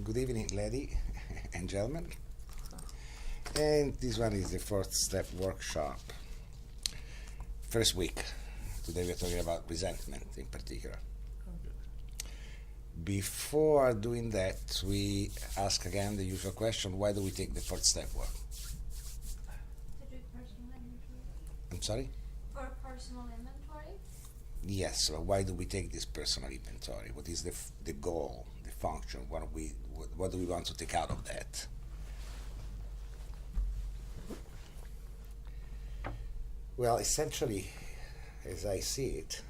Good evening, lady and gentlemen. And this one is the fourth step workshop. First week. Today we're talking about resentment in particular. Before doing that, we ask again the usual question, why do we take the fourth step work? To do personal inventory. I'm sorry? For personal inventory? Yes, so why do we take this personal inventory? What is the goal, the function? What do we want to take out of that? Well, essentially, as I see it,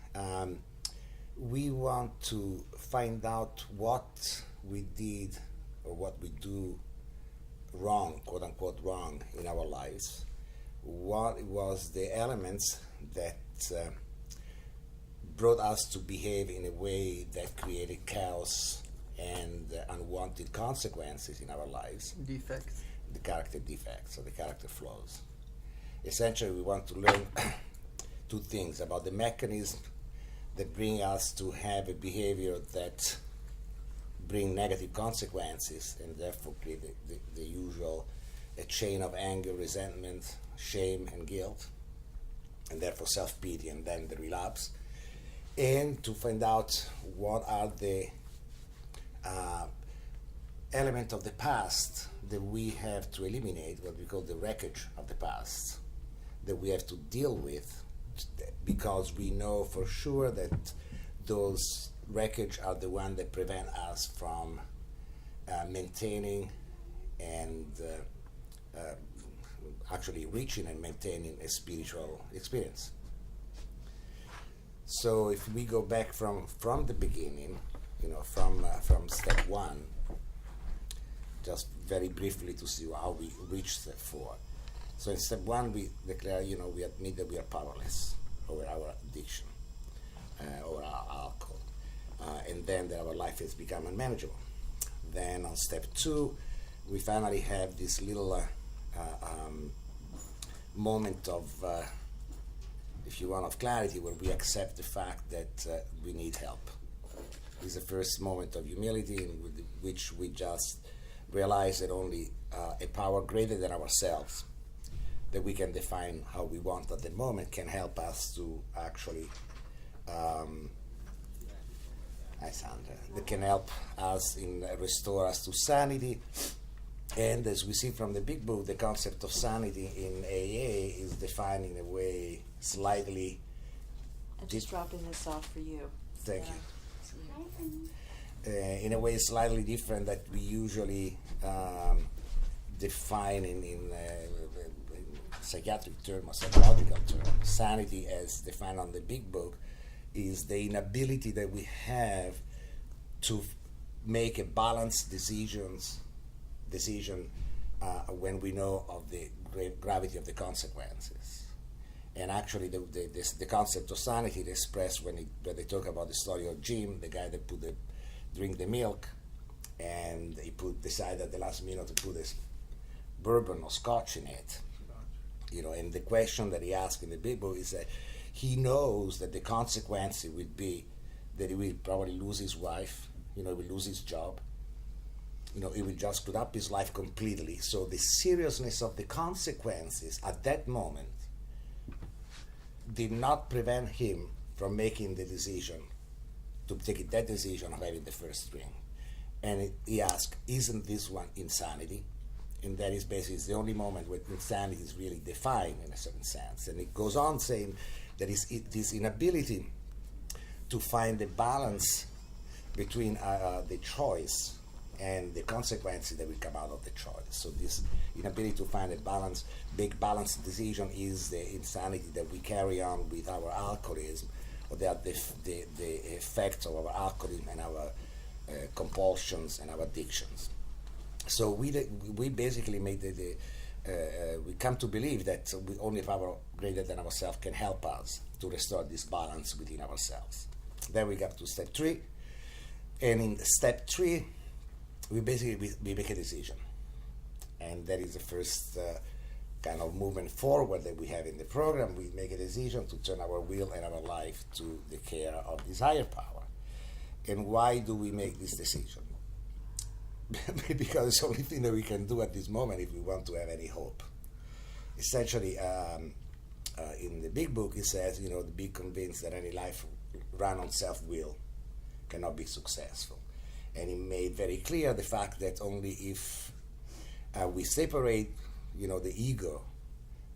we want to find out what we did or what we do wrong, quote unquote wrong, in our lives. What was the elements that brought us to behave in a way that created chaos and unwanted consequences in our lives. Defects. The character defects or the character flaws. Essentially, we want to learn two things about the mechanism that bring us to have a behavior that bring negative consequences and therefore create the usual a chain of anger, resentment, shame, and guilt, and therefore self-pity and then the relapse. And to find out what are the elements of the past that we have to eliminate, what we call the wreckage of the past, that we have to deal with, because we know for sure that those wreckage are the ones that prevent us from maintaining and actually reaching and maintaining a spiritual experience. So if we go back from the beginning, from step one, just very briefly to see how we reach step 4. So in step 1, we declare, we admit that we are powerless over our addiction, over our alcohol, and then that our life has become unmanageable. Then on step 2, we finally have this little moment of, if you want, of clarity, where we accept the fact that we need help. It's the first moment of humility in which we just realize that only a power greater than ourselves, that we can define how we want at the moment, can help us to actually, hi Sandra, that can help us restore us to sanity. And as we see from the big book, the concept of sanity in AA is defined in a way slightly... I'm just dropping this off for you. Thank you. In a way slightly different that we usually define in psychiatric term or psychological term. Sanity, as defined on the big book, is the inability that we have to make a balanced decision when we know of the gravity of the consequences. And actually, the concept of sanity is expressed when they talk about the story of Jim, the guy that drink the milk, and he decided at the last minute to put this bourbon or scotch in it. And the question that he asked in the big book is that he knows that the consequence would be that he will probably lose his wife, he will lose his job, he will just screw up his life completely. So the seriousness of the consequences at that moment did not prevent him from making the decision, to take that decision of having the first drink. And he asked, isn't this one insanity? And that is basically the only moment where insanity is really defined in a certain sense. And it goes on saying that this inability to find the balance between the choice and the consequences that will come out of the choice. So this inability to find a big balanced decision is the insanity that we carry on with our alcoholism, or the effects of our alcoholism and our compulsions and our addictions. So we basically made we come to believe that only power greater than ourselves can help us to restore this balance within ourselves. Then we got to step 3, and in step 3, we make a decision, and that is the first kind of movement forward that we have in the program. We make a decision to turn our will and our life to the care of this higher power. And why do we make this decision? because it's the only thing that we can do at this moment if we want to have any hope. Essentially, in the big book, it says, to be convinced that any life run on self-will cannot be successful. And he made very clear the fact that only if we separate, the ego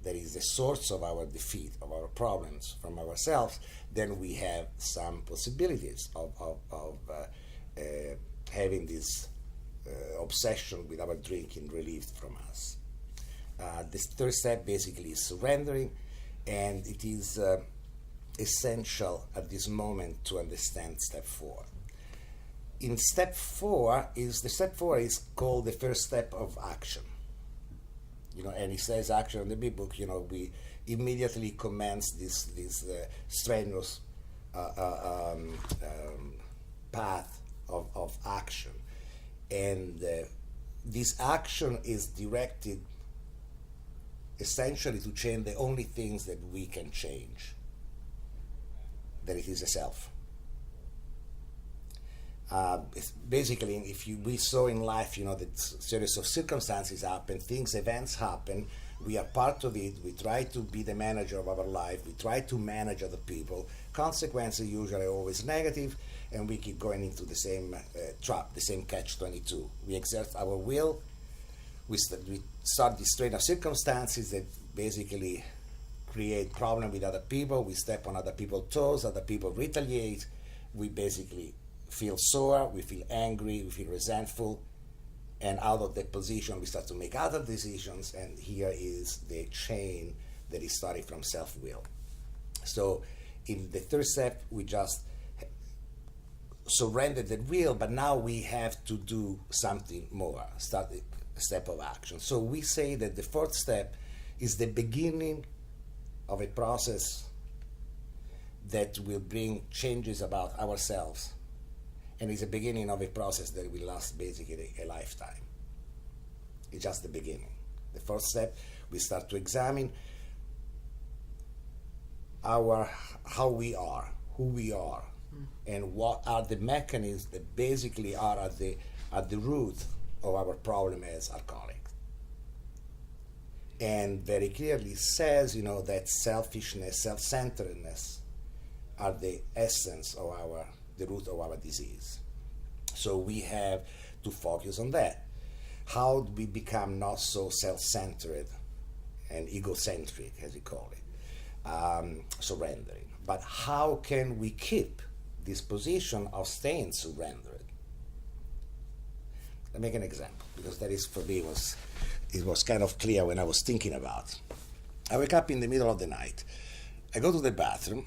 that is the source of our defeat, of our problems, from ourselves, then we have some possibilities of having this obsession with our drinking relieved from us. This third step basically is surrendering, and it is essential at this moment to understand step 4. In step 4 is called the first step of action. And he says action in the big book. We immediately commence this strenuous path of action, and this action is directed essentially to change the only things that we can change. That it is a self. Basically, we saw in life, that series of circumstances happen, events happen. We are part of it. We try to be the manager of our life. We try to manage other people. Consequences usually are always negative, and we keep going into the same trap, the same catch-22. We exert our will. We start this train of circumstances that basically create problem with other people. We step on other people's toes. Other people retaliate. We basically feel sore, we feel angry, we feel resentful, and out of that position we start to make other decisions, and here is the chain that is starting from self-will. So in the third step, we just surrendered the will, but now we have to do something more, start a step of action. So we say that the fourth step is the beginning of a process that will bring changes about ourselves, and it's the beginning of a process that will last basically a lifetime. It's just the beginning. The first step, we start to examine how we are, who we are, and what are the mechanisms that basically are at the root of our problem as alcoholics. And very clearly says, that selfishness, self-centeredness are the essence of the root of our disease. So we have to focus on that. How do we become not so self-centered and egocentric, as you call it, surrendering? But how can we keep this position of staying surrendered? Let me make an example, because that is, for me, it was kind of clear when I was thinking about. I wake up in the middle of the night. I go to the bathroom,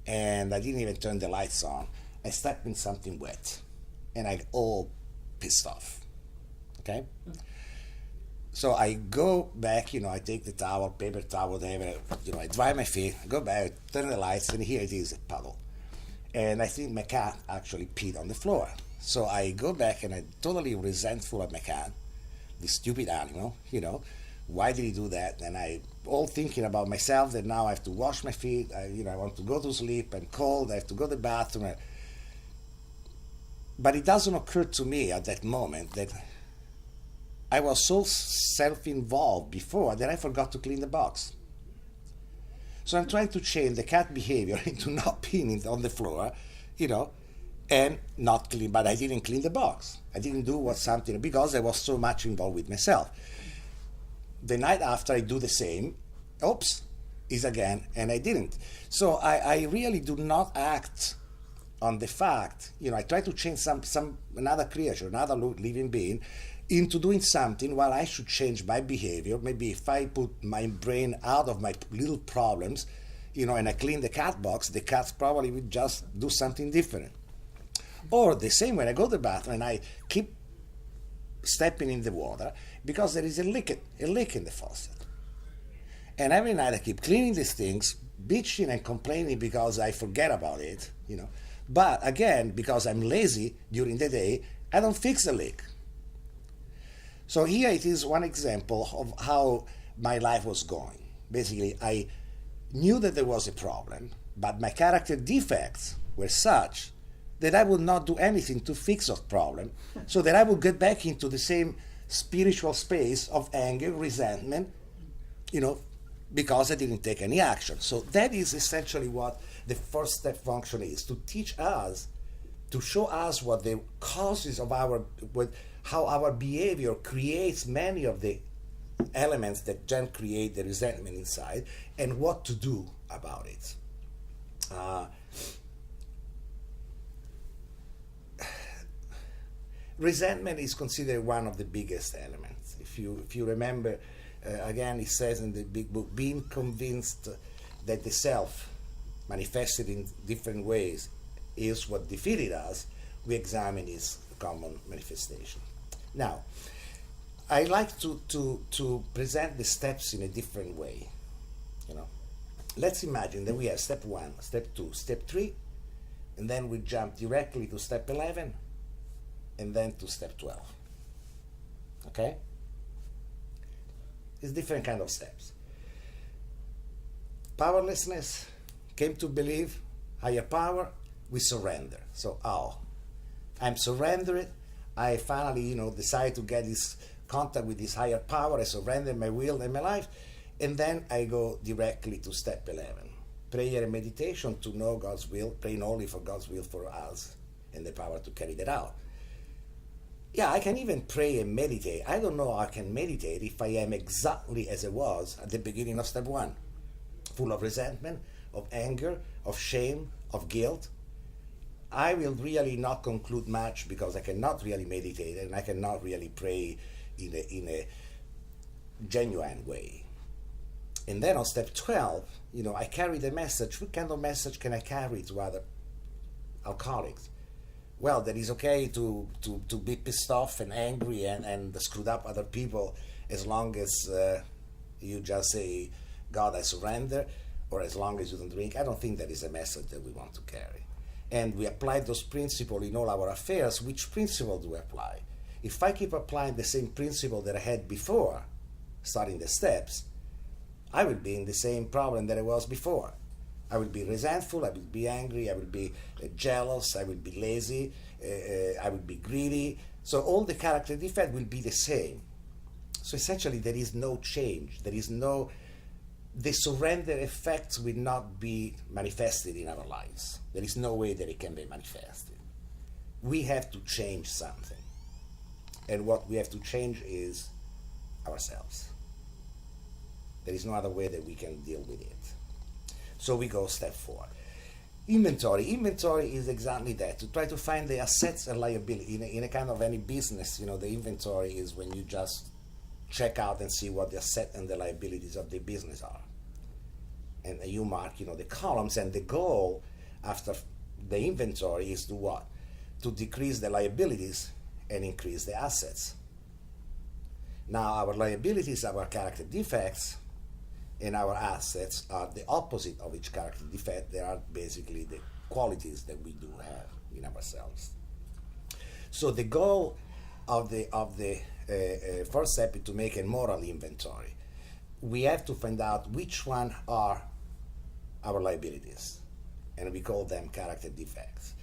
and I didn't even turn the lights on. I step in something wet, and I get all pissed off, okay? So I go back, I take the towel, paper towel, whatever, I dry my feet, I go back, turn the lights, and here it is, a puddle. And I think my cat actually peed on the floor. So I go back, and I'm totally resentful of my cat, this stupid animal, why did he do that? And I all thinking about myself that now I have to wash my feet, I want to go to sleep, I'm cold, I have to go to the bathroom. But it doesn't occur to me at that moment that I was so self-involved before that I forgot to clean the box. So I'm trying to change the cat behavior into not peeing on the floor, and not clean, but I didn't clean the box. I didn't do something because I was so much involved with myself. The night after I do the same, oops, is again, and I didn't. So I really do not act on the fact, I try to change another creature, another living being, into doing something while I should change my behavior. Maybe if I put my brain out of my little problems, and I clean the cat box, the cats probably would just do something different. Or the same when I go to the bathroom and I keep stepping in the water because there is a leak in the faucet. And every night I keep cleaning these things, bitching and complaining because I forget about it, But again, because I'm lazy during the day, I don't fix the leak. So here it is one example of how my life was going. Basically, I knew that there was a problem, but my character defects were such that I would not do anything to fix that problem, so that I would get back into the same spiritual space of anger, resentment, because I didn't take any action. So that is essentially what the first step function is, to teach us, to show us what the causes of how our behavior creates many of the elements that then create the resentment inside, and what to do about it. Resentment is considered one of the biggest elements. If you remember, again, it says in the big book, being convinced that the self manifested in different ways is what defeated us, we examine its common manifestation. Now, I like to present the steps in a different way. Let's imagine that we have step 1, step 2, step 3, and then we jump directly to step 11, and then to step 12. Okay? It's different kind of steps. Powerlessness, came to believe, higher power, we surrender. So, I'm surrendered. I finally, decide to get this contact with this higher power. I surrender my will and my life. And then I go directly to step 11. Prayer and meditation to know God's will, praying only for God's will for us and the power to carry that out. Yeah, I can even pray and meditate. I don't know how I can meditate if I am exactly as I was at the beginning of step 1, full of resentment, of anger, of shame, of guilt. I will really not conclude much, because I cannot really meditate and I cannot really pray in a genuine way. And then on step 12, I carry the message. What kind of message can I carry to other alcoholics? Well, that is okay to be pissed off and angry and screwed up other people, as long as you just say, God, I surrender, or as long as you don't drink. I don't think that is a message that we want to carry. And we apply those principles in all our affairs. Which principle do we apply? If I keep applying the same principle that I had before, starting the steps, I will be in the same problem that I was before. I will be resentful, I will be angry, I will be jealous, I will be lazy, I will be greedy. So all the character defects will be the same. So essentially there is no change. The surrender effects will not be manifested in our lives. There is no way that it can be manifested. We have to change something. And what we have to change is ourselves. There is no other way that we can deal with it. So we go step 4. Inventory. Inventory is exactly that, to try to find the assets and liability. In a kind of any business, the inventory is when you just check out and see what the asset and the liabilities of the business are. And you mark, the columns, and the goal after the inventory is to what? To decrease the liabilities and increase the assets. Now, our liabilities are our character defects, and our assets are the opposite of each character defect. They are basically the qualities that we do have in ourselves. So the goal of the first step is to make a moral inventory. We have to find out which one are our liabilities, and we call them character defects.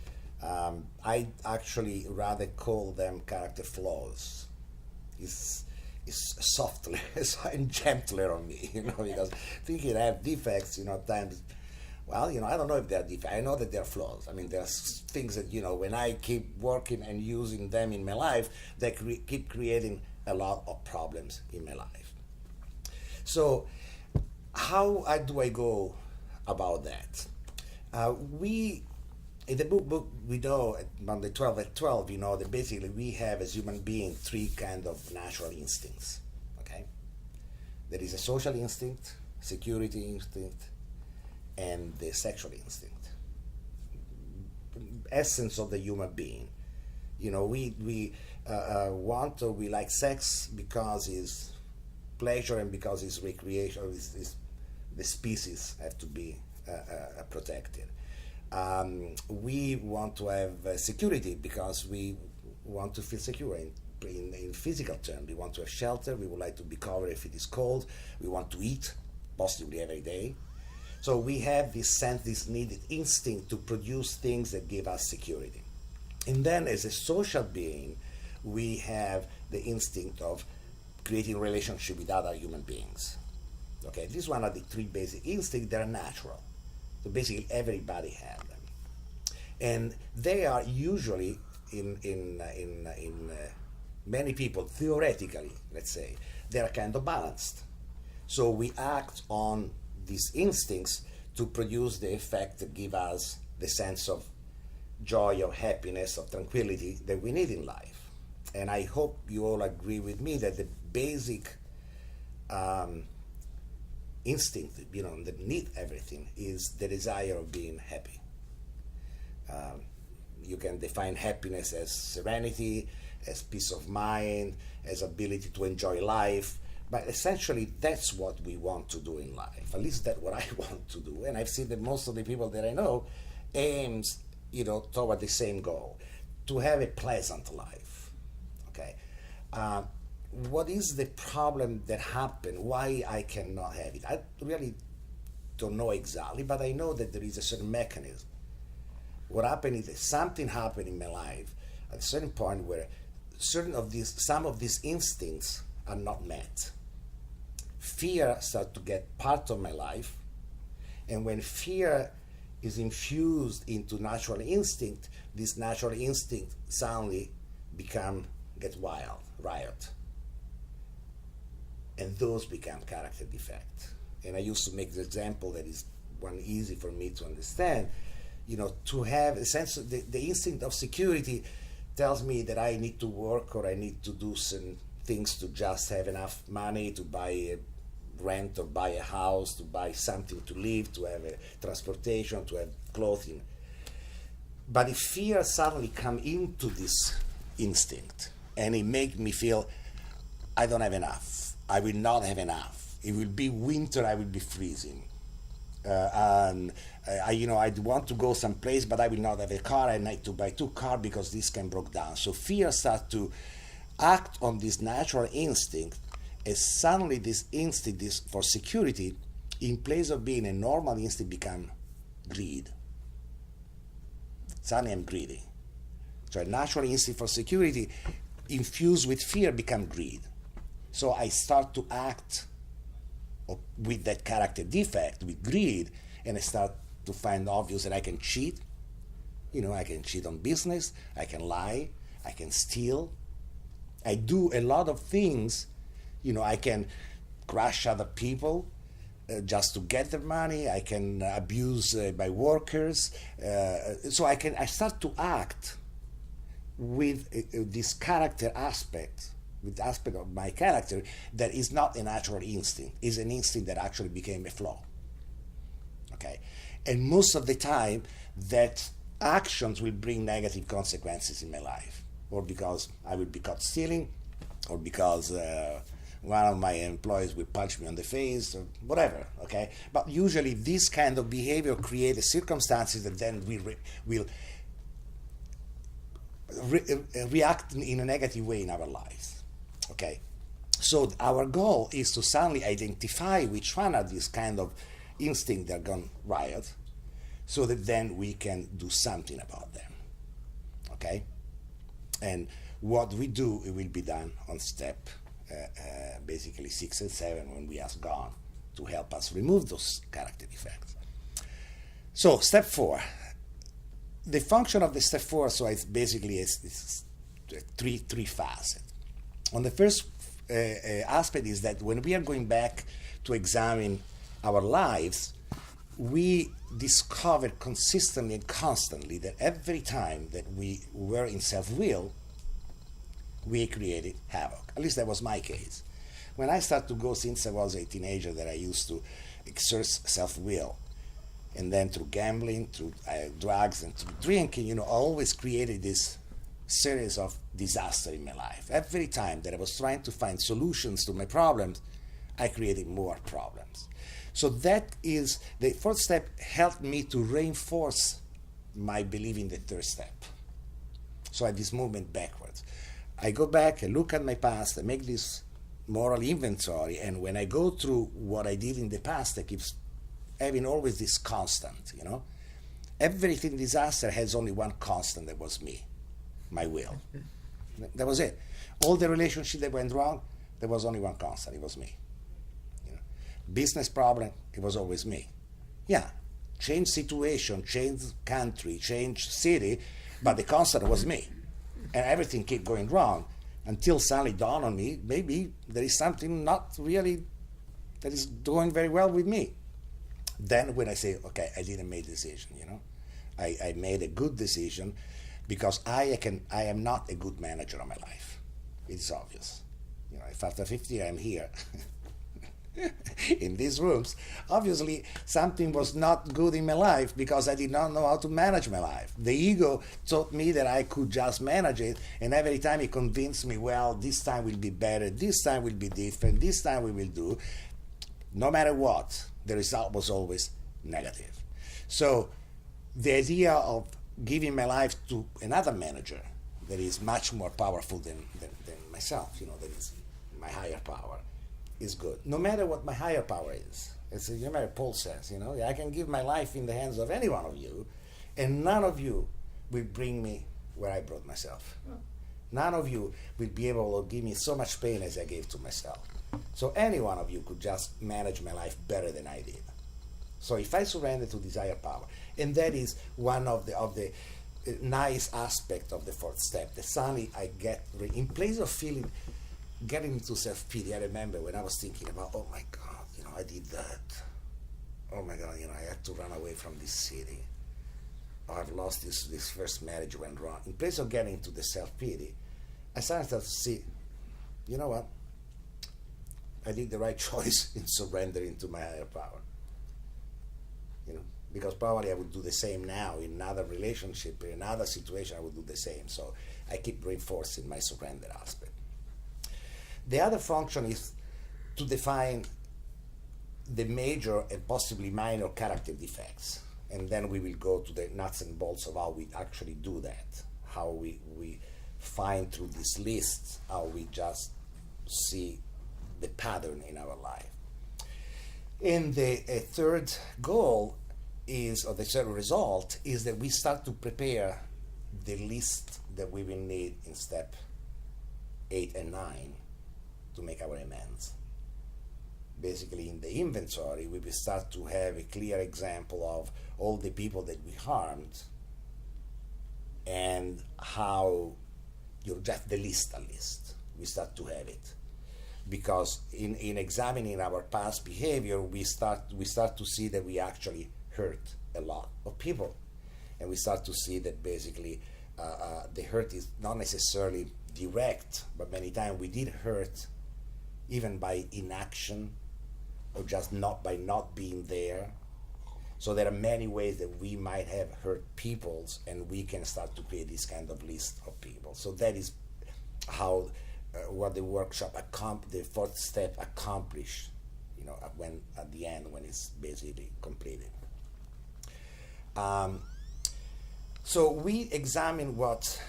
I actually rather call them character flaws. It's softly and gentler on me, because thinking I have defects, times, well, I don't know if they're defects. I know that they're flaws. I mean, there's things that, when I keep working and using them in my life, they keep creating a lot of problems in my life. So how do I go about that? In the book, we know on the 12 at 12, that basically we have as human beings 3 kind of natural instincts, okay? There is a social instinct, security instinct, and the sexual instinct. Essence of the human being. We want or we like sex because it's pleasure and because it's recreation. The species have to be protected. We want to have security because we want to feel secure in physical terms. We want to have shelter. We would like to be covered if it is cold. We want to eat, possibly every day. So we have this sense, this needed instinct to produce things that give us security. And then as a social being, we have the instinct of creating relationship with other human beings. Okay, this is one of the three basic instincts that are natural. So basically everybody has them. And they are usually in many people, theoretically, let's say, they are kind of balanced. So we act on these instincts to produce the effect that give us the sense of joy, of happiness, of tranquility that we need in life. And I hope you all agree with me that the basic instinct, that need everything, is the desire of being happy. You can define happiness as serenity, as peace of mind, as ability to enjoy life, but essentially that's what we want to do in life. At least that's what I want to do, and I've seen that most of the people that I know aims, toward the same goal, to have a pleasant life. Okay, what is the problem that happened? Why I cannot have it? I really don't know exactly, but I know that there is a certain mechanism. What happened is that something happened in my life at a certain point where some of these instincts are not met. Fear started to get part of my life, and when fear is infused into natural instinct, this natural instinct suddenly get wild, riot. And those become character defects. And I used to make the example that is one easy for me to understand. To have a sense of the instinct of security tells me that I need to work or I need to do some things to just have enough money to buy a rent or buy a house, to buy something to live, to have a transportation, to have clothing. But if fear suddenly come into this instinct and it make me feel I don't have enough, I will not have enough, it will be winter, I will be freezing. And I want to go someplace, but I will not have a car. I need to buy 2 cars because this can break down. So fear starts to act on this natural instinct, as suddenly this instinct for security, in place of being a normal instinct, become greed. Suddenly I'm greedy. So a natural instinct for security infused with fear become greed. So I start to act with that character defect, with greed, and I start to find obvious that I can cheat. I can cheat on business, I can lie, I can steal. I do a lot of things. I can crush other people just to get their money. I can abuse my workers. So I start to act with this character aspect, with the aspect of my character that is not a natural instinct, is an instinct that actually became a flaw. Okay? And most of the time, that actions will bring negative consequences in my life, or because I will be caught stealing, or because one of my employees will punch me on the face, or whatever. Okay? But usually, this kind of behavior creates circumstances that then will react in a negative way in our lives. Okay, so our goal is to suddenly identify which one are these kind of instincts that are gone riot, so that then we can do something about them. Okay, and what we do, it will be done on step basically 6 and 7 when we ask God to help us remove those character defects. So step 4, the function of the step 4. So it's basically it's three facets. On the first aspect is that when we are going back to examine our lives, we discover consistently and constantly that every time that we were in self-will, we created havoc. At least that was my case. When I started to go, since I was a teenager, that I used to exert self-will, and then through gambling, through drugs, and through drinking, I always created this series of disaster in my life. Every time that I was trying to find solutions to my problems, I created more problems. So that is the fourth step, helped me to reinforce my belief in the third step. So I had this movement backwards. I go back, I look at my past, I make this moral inventory, and when I go through what I did in the past, I keep having always this constant, Everything disaster has only one constant, that was me. my will. That was it. All the relationships that went wrong, there was only one constant. It was me. You know, business problem, it was always me. Yeah, change situation, change country, change city, but the constant was me. And everything kept going wrong until suddenly dawned on me, maybe there is something not really that is going very well with me. Then when I say, okay, I didn't make a decision, you know. I made a good decision because I am not a good manager of my life. It's obvious. You know, if after 50 I'm here in these rooms, obviously something was not good in my life because I did not know how to manage my life. The ego taught me that I could just manage it, and every time it convinced me, well, this time will be better, this time will be different, this time we will do. No matter what, the result was always negative. So the idea of giving my life to another manager that is much more powerful than myself, you know, that is my higher power, is good. No matter what my higher power is. It's, you know, Paul says, you know, I can give my life in the hands of any one of you, and none of you will bring me where I brought myself. None of you will be able to give me so much pain as I gave to myself. So any one of you could just manage my life better than I did. So if I surrender to this higher power, and that is one of the nice aspect of the fourth step, the suddenly I get, in place of getting into self-pity, I remember when I was thinking about, oh my God, you know, I did that. Oh my God, you know, I had to run away from this city. Oh, I've lost this first marriage went wrong. In place of getting to the self-pity, I started to see, you know what? I did the right choice in surrendering to my higher power. You know, because probably I would do the same now in another relationship, in another situation, I would do the same. So I keep reinforcing my surrender aspect. The other function is to define the major and possibly minor character defects. And then we will go to the nuts and bolts of how we actually do that, how we find through this list, how we just see the pattern in our life. And the third goal is, or the third result, is that we start to prepare the list that we will need in step 8 and 9 to make our amends. Basically, in the inventory, we will start to have a clear example of all the people that we harmed and how you just the list at least. We start to have it. Because in examining our past behavior, we start to see that we actually hurt a lot of people. And we start to see that basically the hurt is not necessarily direct, but many times we did hurt even by inaction or just by not being there. So there are many ways that we might have hurt peoples, and we can start to create this kind of list of people. So that is how what the workshop, the fourth step accomplished, you know, when at the end, when it's basically completed. So we examine what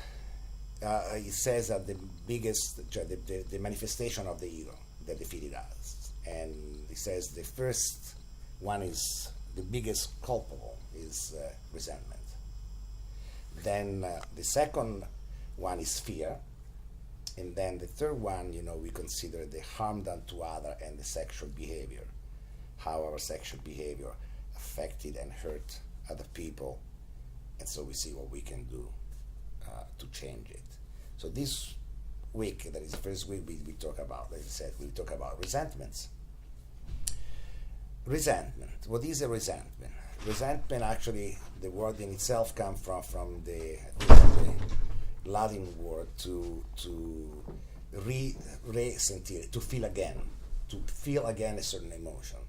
it says are the biggest, the manifestation of the ego that defeated us. And it says the first one is, the biggest culpable is resentment. Then the second one is fear. And then the third one, you know, we consider the harm done to other and the sexual behavior, how our sexual behavior affected and hurt other people. And so we see what we can do to change it. So this week, that is the first week, we talk about, as I said, we talk about resentments. Resentment. What is a resentment? Resentment, actually, the word in itself comes from the Latin word to resentire, to feel again a certain emotion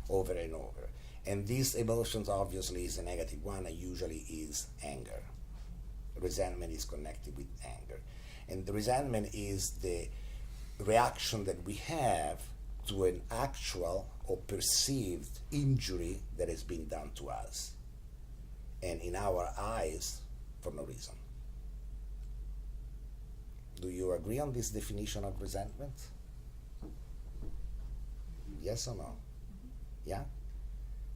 over and over. And these emotions obviously is a negative one, and usually is anger. Resentment is connected with anger. And the resentment is the reaction that we have to an actual or perceived injury that has been done to us, and in our eyes, for no reason. Do you agree on this definition of resentment? Yes or no? Yeah?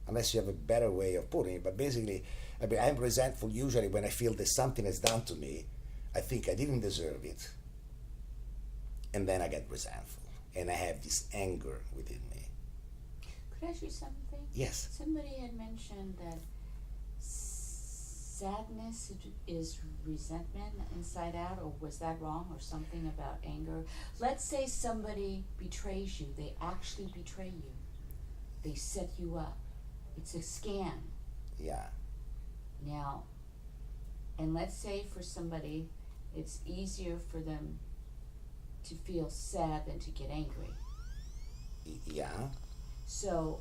Unless you have a better way of putting it, but basically, I'm resentful usually when I feel that something is done to me. I think I didn't deserve it, and then I get resentful, and I have this anger within me. Could I ask you something? Yes. Somebody had mentioned that sadness is resentment inside out, or was that wrong, or something about anger? Let's say somebody betrays you. They actually betray you. They set you up. It's a scam. Yeah. Now, and let's say for somebody, it's easier for them to feel sad than to get angry. Yeah. So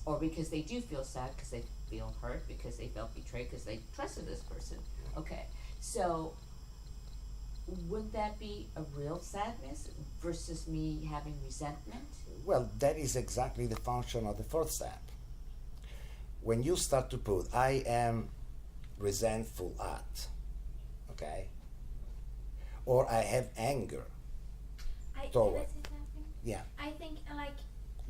or because they do feel sad because they feel hurt, because they felt betrayed, because they trusted this person. Okay, so would that be a real sadness versus me having resentment? Well, that is exactly the function of the fourth step. When you start to put, I am resentful at, okay? Or I have anger Can I toward. say something? Yeah.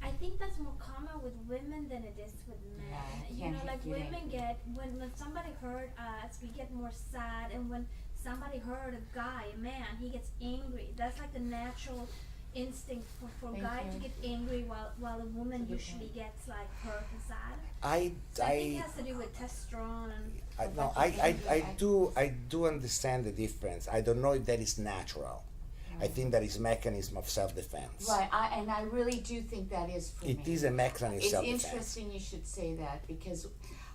I think that's more common with women than it is with men. Yeah, You can't know, like get women angry. get when somebody hurt us, we get more sad, and when somebody hurt a guy, a man, he gets angry. That's like the natural instinct for a Thank guy you. to get angry, while a woman That's a good usually point. gets like hurt and sad. I So I think it has to do with testosterone and. no, I do understand the difference. I don't know if that is natural. I think that is mechanism of self-defense. Right, and I really do think that is for me. It is a mechanism of It's self-defense. interesting you should say that, because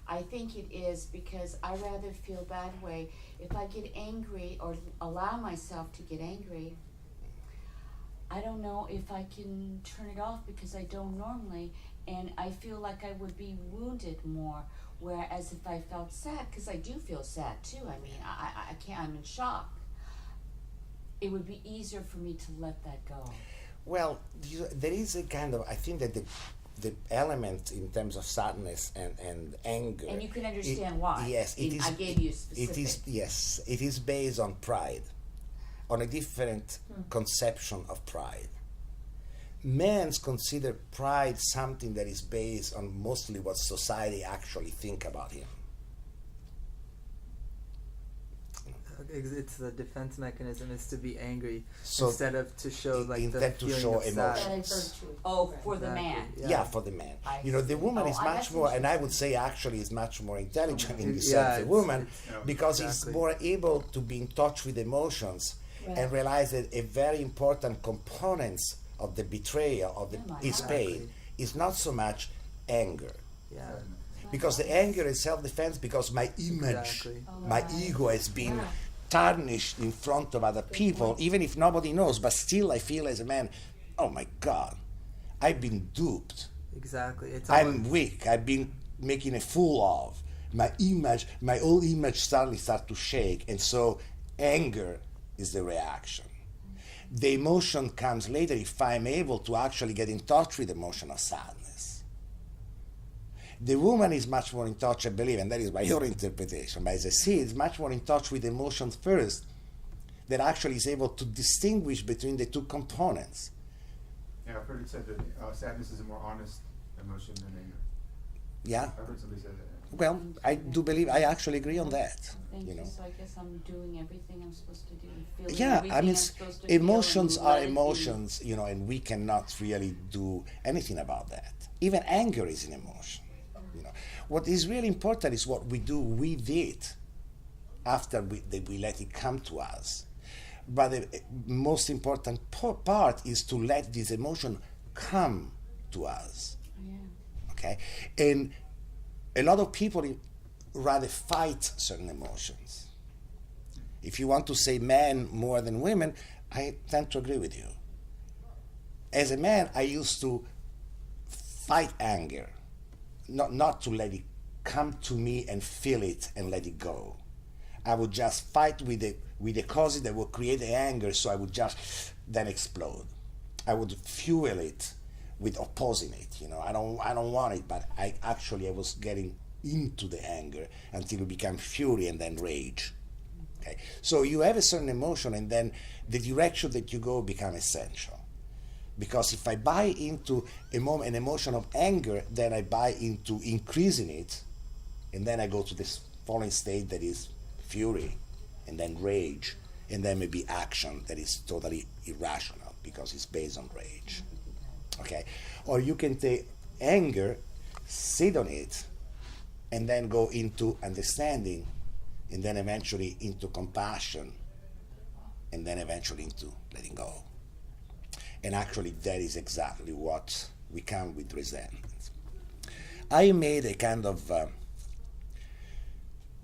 I think it is, because I rather feel that way. If I get angry or allow myself to get angry, I don't know if I can turn it off, because I don't normally, and I feel like I would be wounded more. Whereas if I felt sad, because I do feel sad too, I mean, I can't, I'm in shock. It would be easier for me to let that go. Well, there is a kind of, I think that the element in terms of sadness and anger. And you can understand why. Yes, it is. I gave you specific. It is, yes, it is based on pride, on a different conception of pride. Men consider pride something that is based on mostly what society actually think about him. It's the defense mechanism is to be angry So instead of to show like the instead to feeling show of emotion. sad. That is very true. Oh, for the man. Yeah, for the man. I You know, the see. woman Oh, is I- much that's more, and I interesting. would say actually is much more intelligent in this Yeah, sense, the it's- woman, it's- because exactly. he's more able to be in touch with emotions Right. and realize that a very important component of the betrayal of Oh my his God. pain is not so much anger. Yeah. Because the anger is self-defense because my image, Exactly. my ego has been tarnished in front of other people, even if nobody knows, but still I feel as a man, oh my God, I've been duped. Exactly. It's I'm almost- weak. I've been making a fool of. My image, my whole image suddenly start to shake. And so anger is the reaction. The emotion comes later if I'm able to actually get in touch with the emotion of sadness. The woman is much more in touch, I believe, and that is by your interpretation, but as I see, it's much more in touch with emotions first, that actually is able to distinguish between the two components. Yeah, I've heard it said that sadness is a more honest emotion than anger. Yeah? I've heard somebody say that. Well, I do believe, I actually agree on that. Thank You know. So I guess I'm doing everything I'm supposed to do and feeling Yeah, everything I mean, I'm supposed to feel, emotions and are let it be. emotions, you know, and we cannot really do anything about that. Even anger is an emotion. You know, what is really important is what we do with it after we let it come to us. But the most important part is to let this emotion come to us. Yeah. Okay, and a lot of people rather fight certain emotions. If you want to say men more than women, I tend to agree with you. As a man, I used to fight anger, not to let it come to me and feel it and let it go. I would just fight with the causes that would create the anger, so I would just then explode. I would fuel it with opposing it. You know, I don't want it, but I was getting into the anger until it became fury and then rage. Okay, so you have a certain emotion, and then the direction that you go become essential. Because if I buy into an emotion of anger, then I buy into increasing it, and then I go to this falling state that is fury, and then rage, and there may be action that is totally irrational because it's based on rage. Okay? Or you can take anger, sit on it, and then go into understanding, and then eventually into compassion, and then eventually into letting go. And actually, that is exactly what we come with resentment. I made a kind of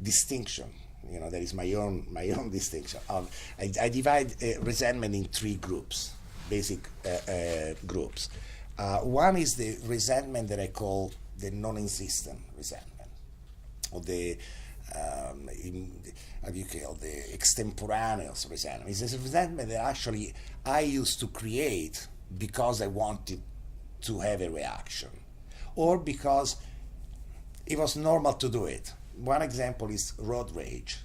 distinction. There is my own distinction. I divide resentment in three groups, basic groups. One is the resentment that I call the non-insistent resentment, or the the extemporaneous resentment. It's a resentment that actually I used to create because I wanted to have a reaction, or because it was normal to do it. One example is road rage.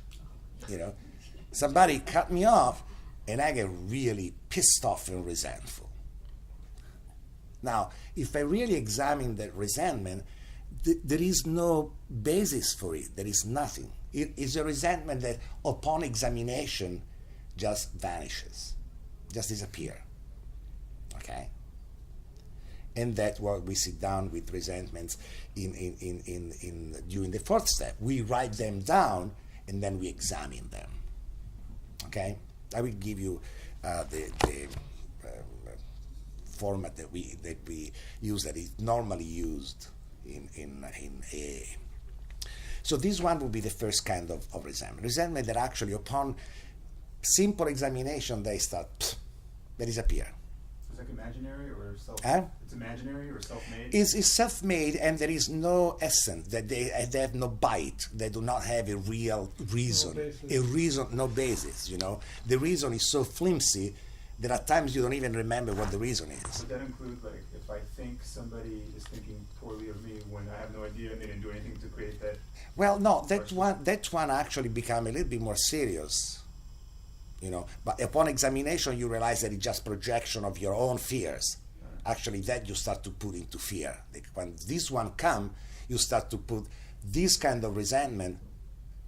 Somebody cut me off, and I get really pissed off and resentful. Now, if I really examine that resentment, there is no basis for it. There is nothing. It is a resentment that, upon examination, just vanishes, just disappears. Okay? And that's what we sit down with resentments during the fourth step. We write them down, and then we examine them. Okay? I will give you the format that we use, that is normally used in AA. So this one would be the first kind of resentment. Resentment that actually, upon simple examination, they disappear. Is that imaginary or self? Huh? It's imaginary or self-made? It's self-made, and there is no essence. That they have no bite. They do not have a real reason. No basis. The reason is so flimsy that at times you don't even remember what the reason is. Would that include, like, if I think somebody is thinking poorly of me when I have no idea and they didn't do anything to create that? Well, no, that one actually become a little bit more serious. But upon examination, you realize that it's just projection of your own fears. Actually, that you start to put into fear. Like when this one come, you start to put this kind of resentment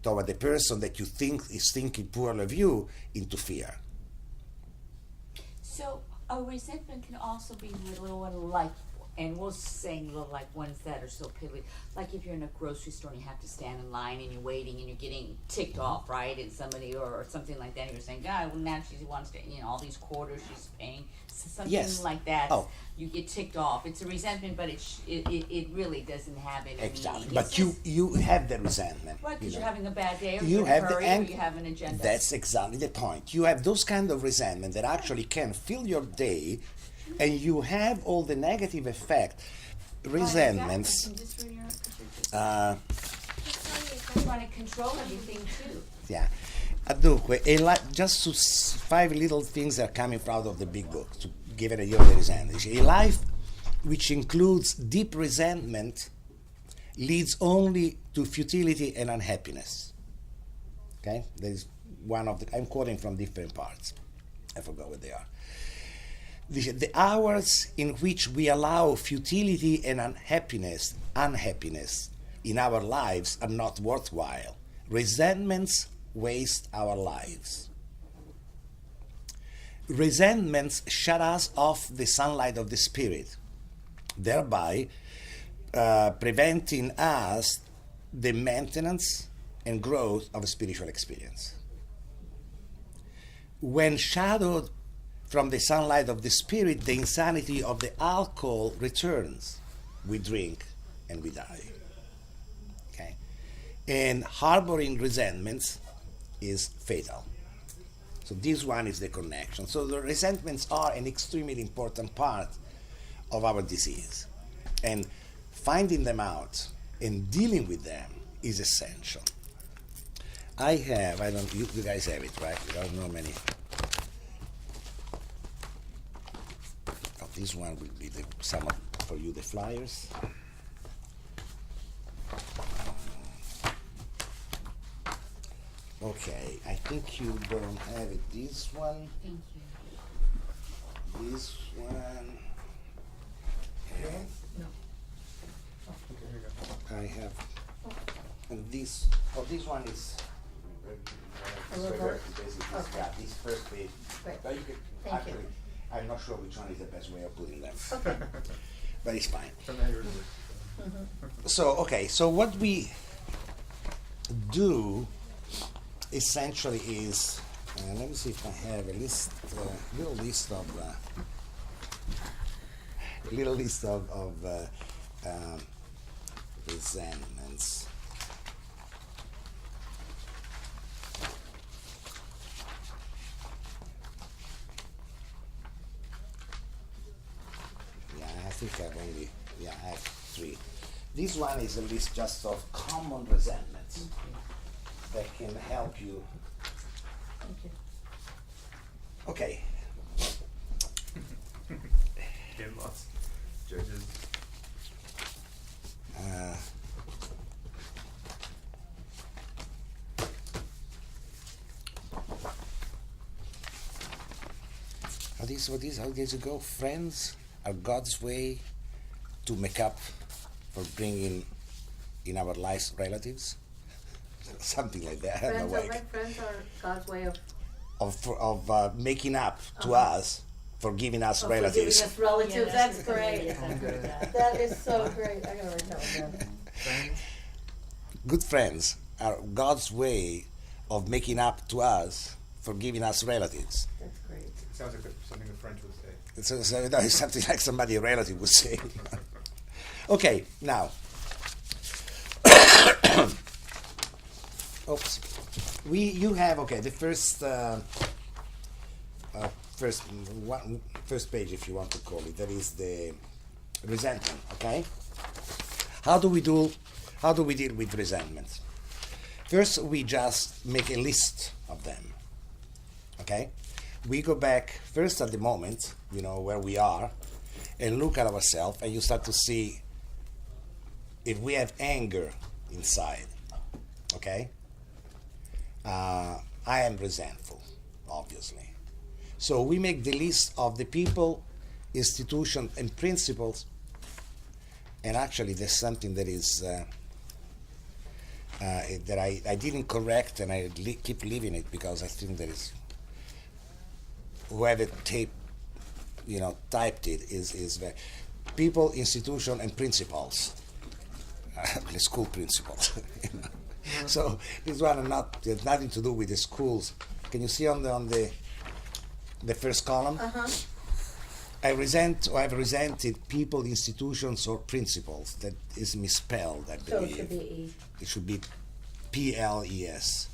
toward the person that you think is thinking poorly of you into fear. So a resentment can also be little and like, and we're saying little like ones that are so piddly. Like if you're in a grocery store and you have to stand in line and you're waiting and you're getting ticked off, right? And somebody or something like that, and you're saying, God, well, now she wants to, all these quarters she's paying, something like that. Oh. You get ticked off. It's a resentment, but it really doesn't have any Exactly. meaning. But you have the resentment. Right, because you're having a bad day, or You you're in a have the hurry, or ang- you have an agenda. That's exactly the point. You have those kind of resentment that actually can fill your day, and you have all the negative effect. Resentments. You want to control everything too. Yeah. Dunque, just 5 little things that are coming out of the big book to give an idea of the resentment. A life which includes deep resentment leads only to futility and unhappiness. Okay? That is one of the, I'm quoting from different parts. I forgot what they are. The hours in which we allow futility and unhappiness in our lives are not worthwhile. Resentments waste our lives. Resentments shut us off the sunlight of the Spirit, thereby preventing us the maintenance and growth of a spiritual experience. When shadowed from the sunlight of the Spirit, the insanity of the alcohol returns. We drink and we die. Okay? And harboring resentments is fatal. So this one is the connection. So the resentments are an extremely important part of our disease. And finding them out and dealing with them is essential. You guys have it, right? I don't know many. This one will be for you, the flyers. Okay, I think you don't have it. This one. Thank you. This one. Okay. Okay, here you go. I have. And this one is. This The is reverse? basically Okay. yeah, this first page. Great. But you could Thank you. actually, I'm not sure which one is the best way of putting them, Okay. but it's fine. From that reverse. So okay, so what we do essentially is, let me see if I have a list, little list of resentments. Yeah, I think I have 3. This one is a list just of common resentments that can help you. Thank you. Okay. Getting lost. Judges. Uh, how does it go? Friends are God's way to make up for bringing in our lives relatives. Something like that. I don't know why. Friends are God's way of Making up to Uh-huh. us for giving us forgiving relatives. us relatives. Yeah, That's that's great. Yes, I've heard that. That is so great. I gotta write that one down. Friends? Good friends are God's way of making up to us for giving us relatives. That's great. Sounds like something the French would say. It's something like somebody a relative would say. Okay, now. Oops. You have the first page, if you want to call it. That is the resentment. Okay. How do we deal with resentments? First, we just make a list of them. Okay. We go back first at the moment, where we are, and look at ourselves, and you start to see if we have anger inside. Okay. I am resentful, obviously. So we make the list of the people, institutions, and principles. And actually, there's something that is that I didn't correct, and I keep leaving it because I think that is whoever typed it is people, institution, and principles. The school principles. So this one has nothing to do with the schools. Can you see on the first column? I have resented people, institutions, or principles. That is misspelled, I So believe. it should be E. It should be PLES.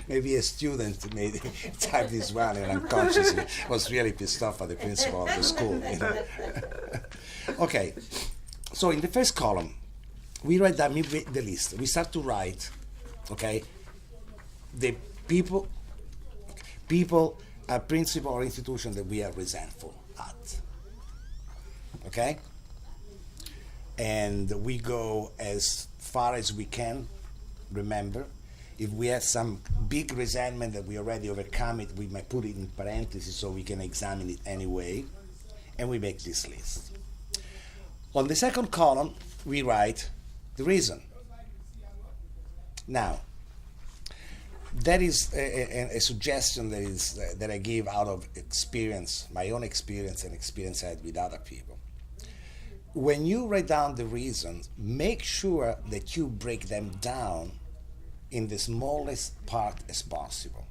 Maybe a student made type this one and unconsciously was really pissed off at the principal of the school. Okay, so in the first column, we write down the list. We start to write, okay, the people, a principle or institution that we are resentful at. Okay? And we go as far as we can. Remember, if we have some big resentment that we already overcome it, we might put it in parentheses so we can examine it anyway. And we make this list. On the second column, we write the reason. Now, that is a suggestion that I give out of experience, my own experience and experience I had with other people. When you write down the reasons, make sure that you break them down in the smallest part as possible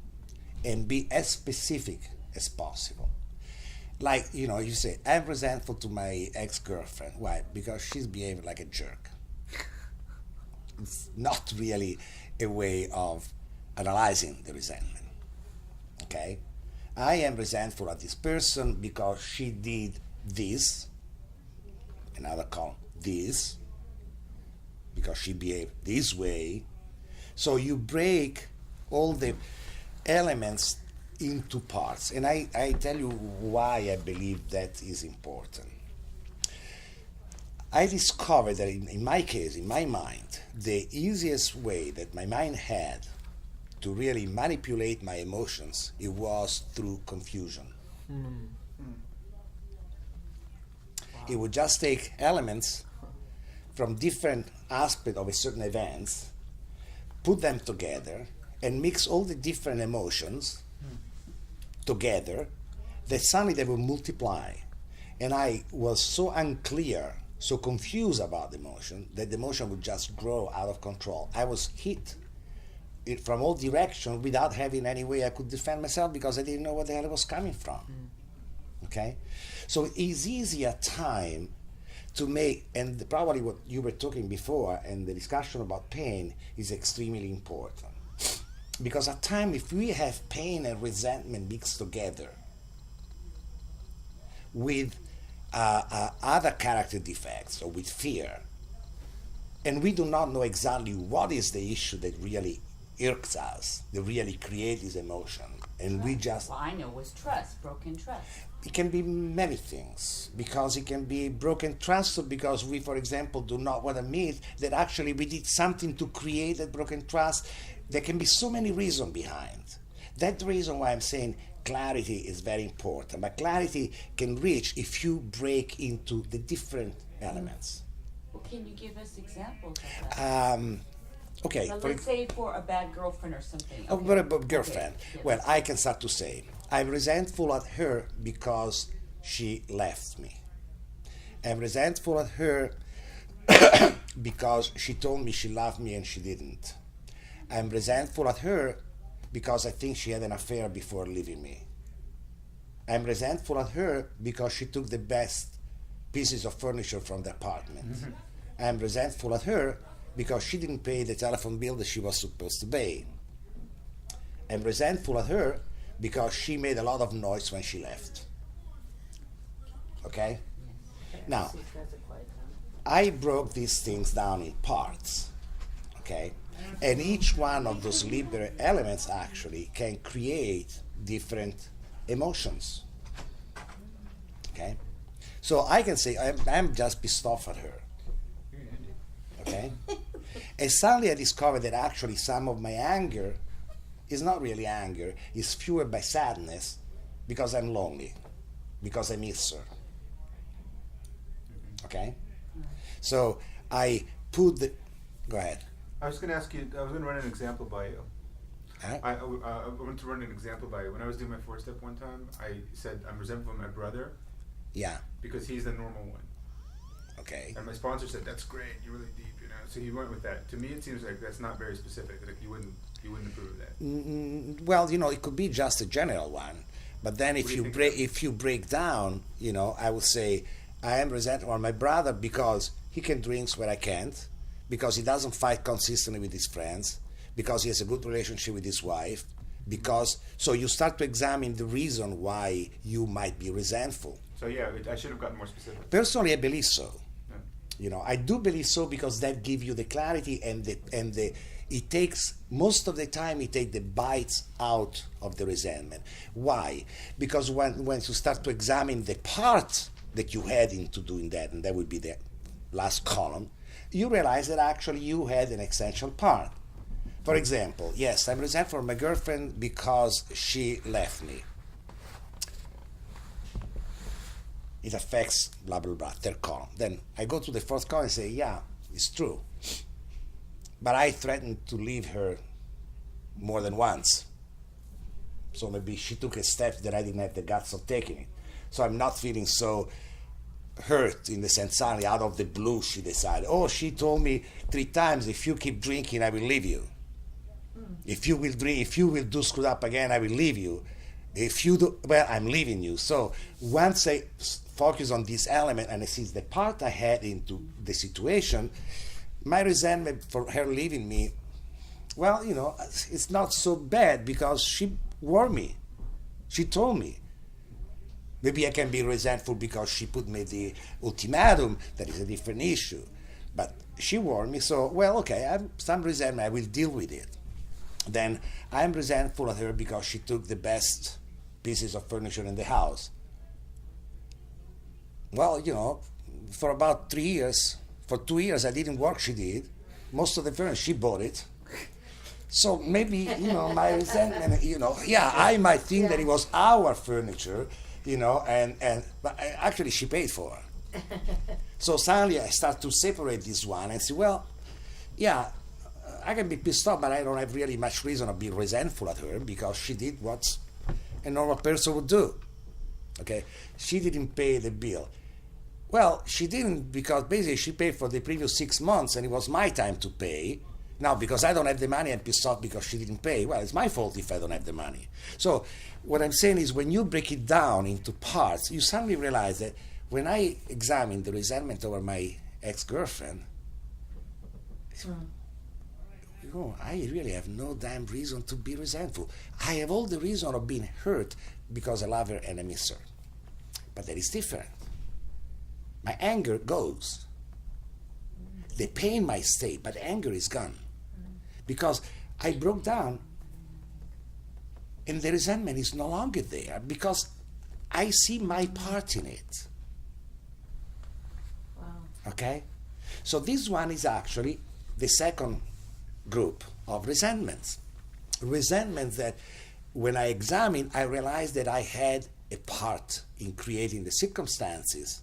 and be as specific as possible. Like, you say, I'm resentful to my ex-girlfriend. Why? Because she's behaving like a jerk. It's not really a way of analyzing the resentment. Okay? I am resentful at this person because she did this. Another column, this. Because she behaved this way. So you break all the elements into parts. And I tell you why I believe that is important. I discovered that in my case, in my mind, the easiest way that my mind had to really manipulate my emotions, it was through confusion. It would just take elements from different aspect of a certain events, put them together, and mix all the different emotions together, that suddenly they will multiply. And I was so unclear, so confused about the emotion, that the emotion would just grow out of control. I was hit from all directions without having any way I could defend myself, because I didn't know where the hell it was coming from. Okay? So it's easy at time to make, and probably what you were talking before, and the discussion about pain is extremely important. Because at times, if we have pain and resentment mixed together with other character defects or with fear, and we do not know exactly what is the issue that really irks us, that really creates this emotion, and we just... Well, I know was trust, broken trust. It can be many things, because it can be broken trust, or because we, for example, do not want to admit that actually we did something to create that broken trust. There can be so many reasons behind. That's the reason why I'm saying clarity is very important. But clarity can reach if you break into the different elements. Well, can you give us examples of that? Okay. Now, let's say for a bad girlfriend or something. Oh, Okay. but a girlfriend. Okay, yes. Well, I can start to say, I'm resentful at her because she left me. I'm resentful at her because she told me she loved me and she didn't. I'm resentful at her because I think she had an affair before leaving me. I'm resentful at her because she took the best pieces of furniture from the apartment. I'm resentful at her because she didn't pay the telephone bill that she was supposed to pay. I'm resentful at her because she made a lot of noise when she left. Okay? Now, I broke these things down in parts. Okay? And each one of those liberal elements actually can create different emotions. Okay? So I can say, I'm just pissed off at her. Okay? And suddenly I discovered that actually some of my anger is not really anger, it's fueled by sadness because I'm lonely, because I miss her. Okay? So I put the... Go ahead. I was going to ask you, I was going to run an example by you. Huh? I wanted to run an example by you. When I was doing my 4-step one time, I said I'm resentful of my brother Yeah. because he's the normal one. Okay. And my sponsor said, that's great, you're really deep, you know. So he went with that. To me, it seems like that's not very specific. Like you wouldn't approve of that. Well, it could be just a general one, but then What if do you you think break of? if you break down, I would say I am resentful of my brother because he can drink where I can't, because he doesn't fight consistently with his friends, because he has a good relationship with his wife, so you start to examine the reason why you might be resentful. So yeah, I should have gotten more specific. Personally, I believe so. Yeah. I do believe so because that gives you the clarity and it takes, most of the time, it takes the bites out of the resentment. Why? Because when you start to examine the part that you had into doing that, and that would be the last column, you realize that actually you had an essential part. For example, yes, I'm resentful of my girlfriend because she left me. It affects blah, blah, blah, third column. Then I go to the fourth column and say, yeah, it's true. But I threatened to leave her more than once. So maybe she took a step that I didn't have the guts of taking it. So I'm not feeling so hurt in the sense suddenly out of the blue she decided, she told me 3 times, if you keep drinking, I will leave you. If you will drink, if you will do screwed up again, I will leave you. If you do, well, I'm leaving you. So once I focus on this element and I see the part I had into the situation, my resentment for her leaving me, well, it's not so bad because she warned me. She told me. Maybe I can be resentful because she put me the ultimatum. That is a different issue. But she warned me, so, well, okay, I have some resentment, I will deal with it. Then I'm resentful of her because she took the best pieces of furniture in the house. Well, for about 3 years, for 2 years I didn't work, she did. Most of the furniture, she bought it. So maybe, my resentment, I might think that it was our furniture, but actually she paid for it. So suddenly I start to separate this one and say, well, yeah, I can be pissed off, but I don't have really much reason to be resentful at her because she did what a normal person would do. Okay, she didn't pay the bill. Well, she didn't because basically she paid for the previous 6 months and it was my time to pay. Now, because I don't have the money, I'm pissed off because she didn't pay. Well, it's my fault if I don't have the money. So what I'm saying is when you break it down into parts, you suddenly realize that when I examine the resentment over my ex-girlfriend, I really have no damn reason to be resentful. I have all the reason of being hurt because I love her and I miss her. But that is different. My anger goes. The pain might stay, but the anger is gone. Because I broke down and the resentment is no longer there because I see my part in it. Wow. Okay? So this one is actually the second group of resentments. Resentments that when I examine, I realized that I had a part in creating the circumstances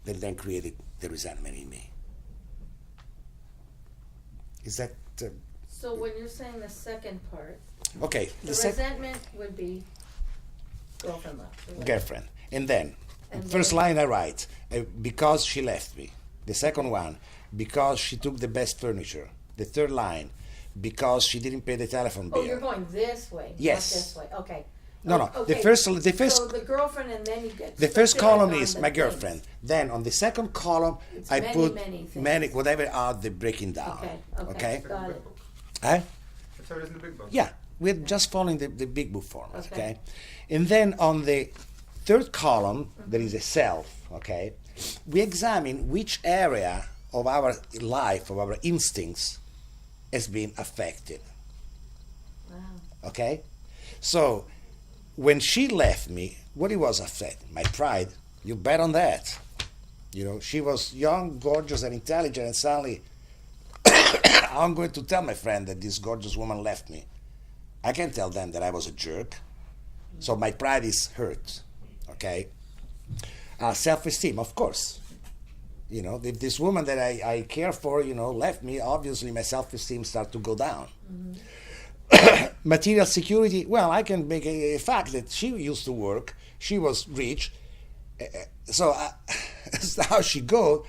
that then created the resentment in me. Is that So when you're saying the second part, okay? the resentment would be girlfriend left. Right? Girlfriend, and then And first then- line I write because she left me. The second one because she took the best furniture. The third line because she didn't pay the telephone bill. Oh, you're going this way, Yes. not this way. Okay. No, no. Okay. The first So the girlfriend, and then you get the first specific column on is the my things. girlfriend. Then on the second column, It's I many, put many things. many whatever are the breaking down. Okay. Got it. Huh? That's how it is in the big book. Yeah, we're just following the big book format. Okay. Okay. And then on the third column, there is a self. Okay. We examine which area of our life, of our instincts, has been affected. Wow. Okay? So, when she left me, what it was affected? My pride. You bet on that. You know, she was young, gorgeous, and intelligent, and suddenly I'm going to tell my friend that this gorgeous woman left me. I can tell them that I was a jerk. So my pride is hurt. Okay? Self-esteem, of course. You know, if this woman that I care for, left me, obviously my self-esteem starts to go down. Material security, well, I can make a fact that she used to work, she was rich, so how she goes,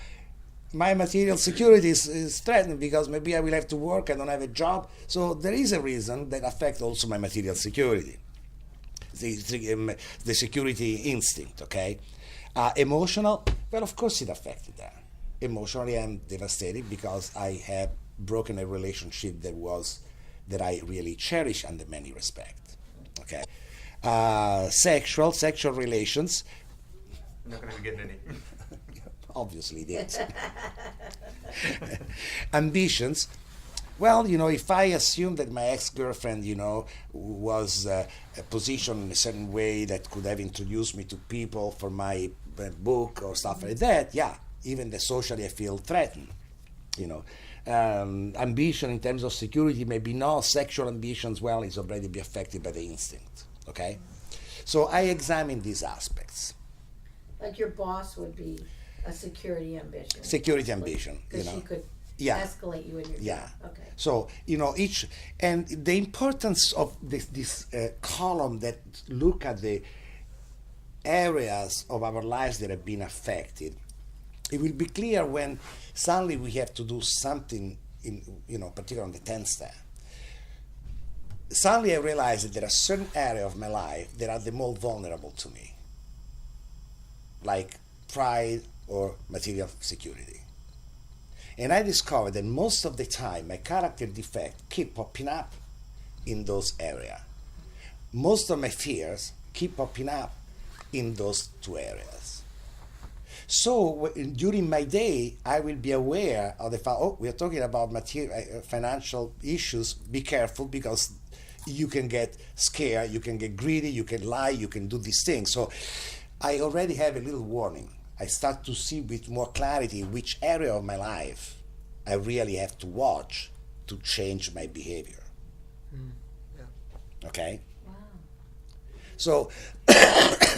my material security is threatened because maybe I will have to work, I don't have a job, so there is a reason that affects also my material security, the security instinct, okay? Emotional, well, of course it affected that. Emotionally, I'm devastated because I have broken a relationship that I really cherish under many respects. Okay, sexual relations. I'm not going to be getting any. Obviously, it is. Ambitions. Well, if I assume that my ex-girlfriend, was positioned in a certain way that could have introduced me to people for my book or stuff like that, yeah, even socially I feel threatened, ambition in terms of security, maybe not. Sexual ambitions, well, is already be affected by the instinct, okay? So I examine these aspects. Like your boss would be a security ambition. Security ambition, Because she could Yeah. escalate you in your Yeah. job. Okay. So, each, and the importance of this column that look at the areas of our lives that have been affected, it will be clear when suddenly we have to do something in, particularly on the 10th step. Suddenly I realize that there are certain areas of my life that are the most vulnerable to me, like pride or material security. And I discovered that most of the time my character defect keep popping up in those areas. Most of my fears keep popping up in those two areas. So during my day, I will be aware of the fact, we are talking about material, financial issues. Be careful because you can get scared, you can get greedy, you can lie, you can do these things. So I already have a little warning. I start to see with more clarity which area of my life I really have to watch to change my behavior. Yeah. Okay? Wow. So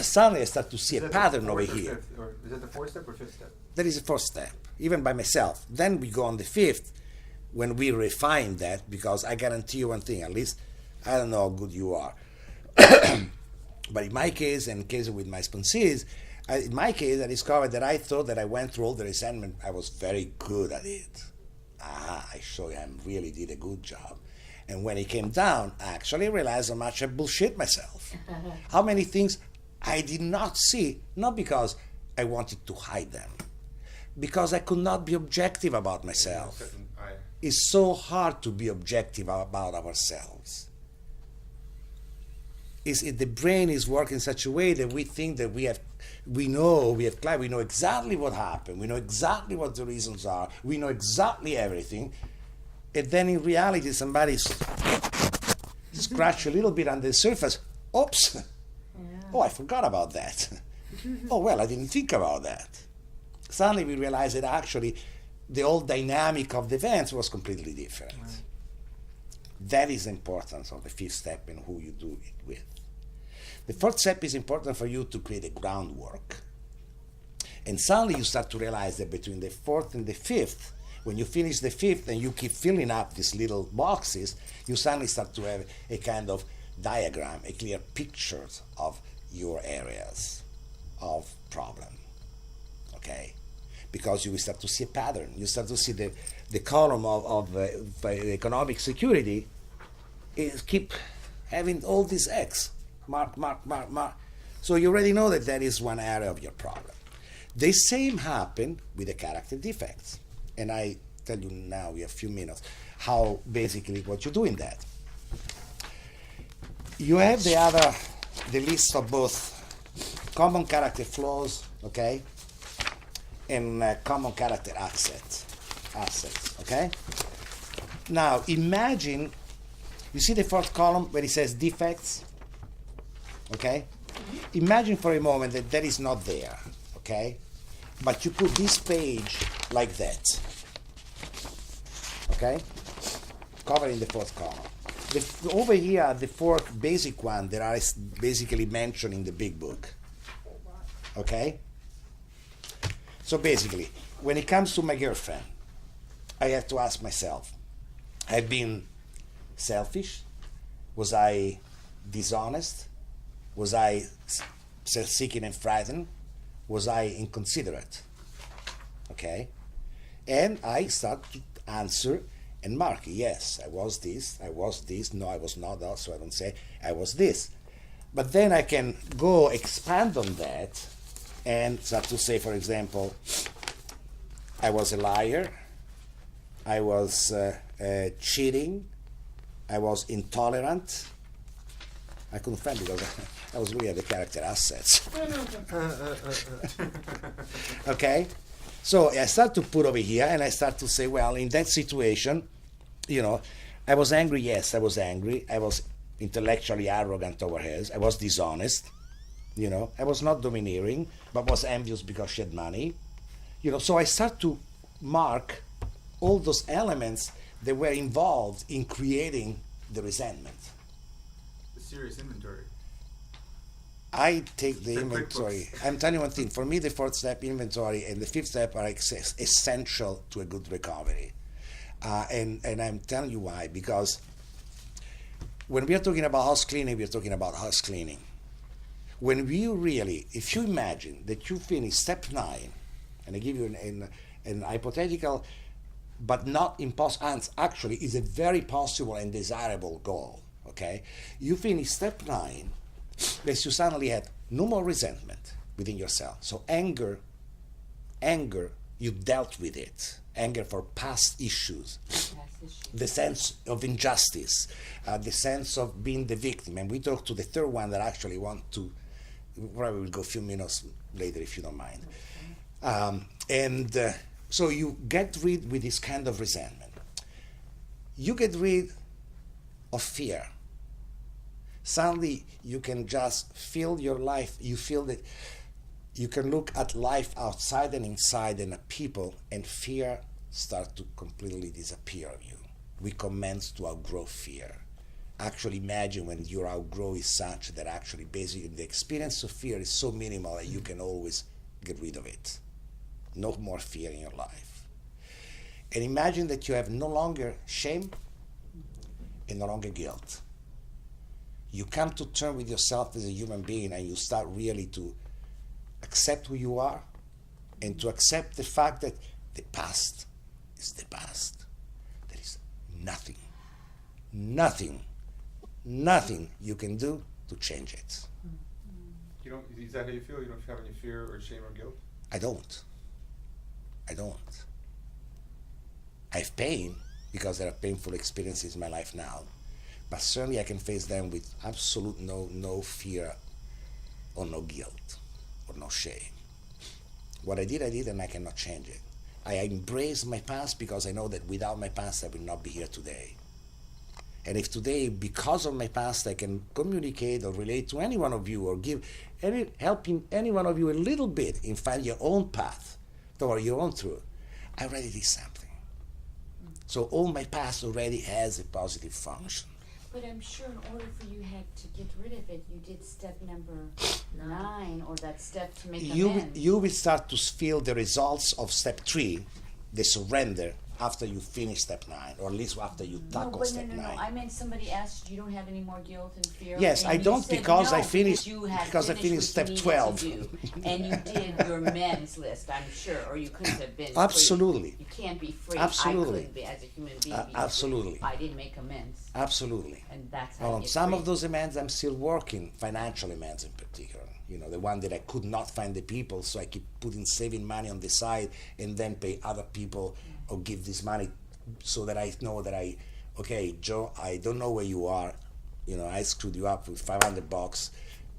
suddenly I start to see a pattern over here. Or is that the fourth step or fifth step? That is the first step, even by myself. Then we go on the fifth, when we refine that, because I guarantee you one thing, at least I don't know how good you are, but in my case, and in case with my sponsees, in my case, I discovered that I thought that I went through all the resentment. I was very good at it. I show you I really did a good job. And when it came down, I actually realized how much I bullshit myself. How many things I did not see, not because I wanted to hide them, because I could not be objective about myself. It's so hard to be objective about ourselves. The brain is working in such a way that we think that we know exactly what happened, we know exactly what the reasons are, we know exactly everything, and then in reality somebody scratch a little bit on the surface, oops, oh, I forgot about that. Oh, well, I didn't think about that. Suddenly we realize that actually the whole dynamic of the events was completely different. Right. That is the importance of the fifth step and who you do it with. The fourth step is important for you to create a groundwork. And suddenly you start to realize that between the fourth and the fifth, when you finish the fifth and you keep filling up these little boxes, you suddenly start to have a kind of diagram, a clear picture of your areas of problem. Okay? Because you will start to see a pattern. You start to see the column of economic security is keep having all these X. Mark. So you already know that is one area of your problem. The same happened with the character defects. And I tell you now, we have a few minutes, how basically what you do in that. You have the list of both common character flaws, okay, and common character assets, okay? Now imagine, you see the fourth column where it says defects, okay? Imagine for a moment that is not there, okay? But you put this page like that, okay? Covering the fourth column. Over here are the four basic ones that are basically mentioned in the big book, okay? So basically, when it comes to my girlfriend, I have to ask myself, I've been selfish? Was I dishonest? Was I self-seeking and frightened? Was I inconsiderate? Okay? And I start to answer and mark, yes, I was this, no, I was not that, so I don't say I was this. But then I can go expand on that and start to say, for example, I was a liar, I was cheating, I was intolerant. I couldn't find it because I was looking at the character assets. Okay? So I start to put over here and I start to say, well, in that situation, I was angry, yes, I was angry. I was intellectually arrogant over hers. I was dishonest. I was not domineering, but was envious because she had money. So I start to mark all those elements that were involved in creating the resentment. The serious inventory. I take the inventory. I'm telling you one thing. For me, the fourth step, inventory, and the fifth step are essential to a good recovery. And I'm telling you why. Because when we are talking about house cleaning, we are talking about house cleaning. When if you imagine that you finish step 9, and I give you an hypothetical, but not impossible, actually is a very possible and desirable goal, okay? You finish step 9, because you suddenly had no more resentment within yourself. So anger, you dealt with it. Anger for past issues. The sense of injustice, the sense of being the victim. And we talk to the third one that I actually want to, probably will go a few minutes later if you don't mind. So you get rid with this kind of resentment. You get rid of fear. Suddenly you can just feel your life, you feel that you can look at life outside and inside and at people, and fear start to completely disappear of you. We commence to outgrow fear. Actually imagine when your outgrow is such that actually basically the experience of fear is so minimal that you can always get rid of it. No more fear in your life. And imagine that you have no longer shame and no longer guilt. You come to terms with yourself as a human being, and you start really to accept who you are and to accept the fact that the past is the past. There is nothing you can do to change it. You don't. Is that how you feel? You don't have any fear or shame or guilt? I don't. I have pain because there are painful experiences in my life now, but certainly I can face them with absolute no fear or no guilt or no shame. What I did, and I cannot change it. I embrace my past because I know that without my past I will not be here today. And if today, because of my past, I can communicate or relate to any one of you or helping any one of you a little bit in finding your own path toward your own truth, I already did something. So all my past already has a positive function. But I'm sure in order for you had to get rid of it, you did step number 9, or that step to make amends. You will start to feel the results of step 3, the surrender, after you finish step 9, or at least after you tackle step 9. No. I meant somebody asked you don't have any more guilt and fear. Yes, and I you don't said because no, I finished because I finished step what you 12. needed to do. And you did your men's list, I'm sure, or you couldn't have been Absolutely. free. You can't be free. Absolutely. I couldn't be as a human being. Be Absolutely. free. I didn't make amends. Absolutely. And that's how Well, you on get some free. of those amends, I'm still working, financial amends in particular. You know, the one that I could not find the people, so I keep saving money on the side and then pay other people or give this money so that I know that okay, Joe, I don't know where you are. You know, I screwed you up with $500.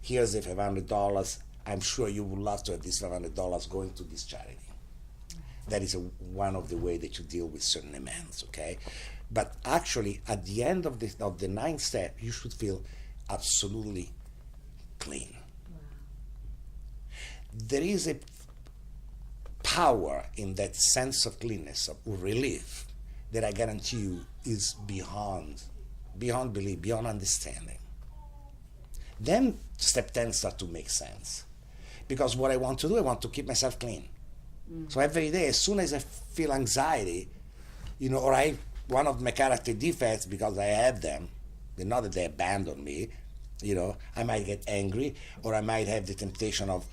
Here's the $500. I'm sure you would love to have this $500 going to this charity. That is one of the ways that you deal with certain amends, okay? But actually, at the end of the 9th step, you should feel absolutely clean. Wow. There is a power in that sense of cleanness, of relief, that I guarantee you is beyond belief, beyond understanding. Then step 10 starts to make sense. Because what I want to do, I want to keep myself clean. So every day, as soon as I feel anxiety, you know, or one of my character defects, because I have them, not that they abandon me, you know, I might get angry, or I might have the temptation of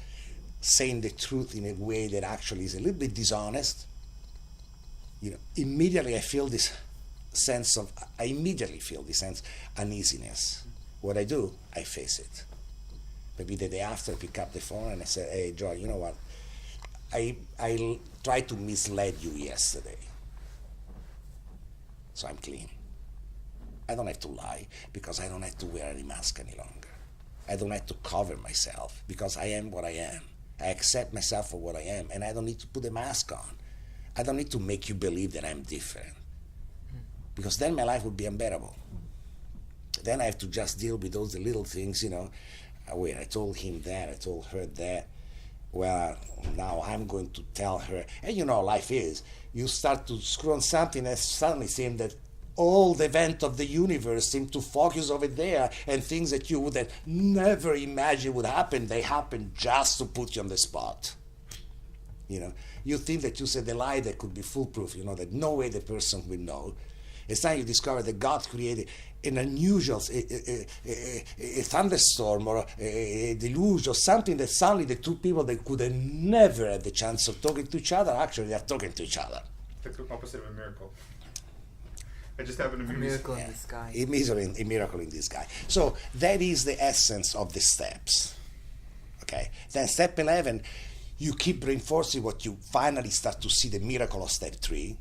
saying the truth in a way that actually is a little bit dishonest. You know, immediately I feel this sense uneasiness. What I do, I face it. Maybe the day after I pick up the phone and I say, hey, Joy, you know what? I tried to mislead you yesterday. So I'm clean. I don't have to lie because I don't have to wear any mask any longer. I don't have to cover myself because I am what I am. I accept myself for what I am, and I don't need to put a mask on. I don't need to make you believe that I'm different, because then my life would be unbearable. Then I have to just deal with those little things, you know. Wait, I told him that, I told her that. Well, now I'm going to tell her. And you know, life is, you start to screw on something and suddenly seems that all the event of the universe seem to focus over there, and things that you would have never imagined would happen, they happen just to put you on the spot. You know, you think that you said a lie that could be foolproof, you know, that no way the person will know. It's time you discover that God created an unusual, a thunderstorm or a deluge or something that suddenly the two people that could have never had the chance of talking to each other, actually they are talking to each other. That's the opposite of a miracle. I just happened to A be miracle in disguise. A miracle in disguise. So that is the essence of the steps. Okay. Then step 11, you keep reinforcing what you finally start to see the miracle of step 3.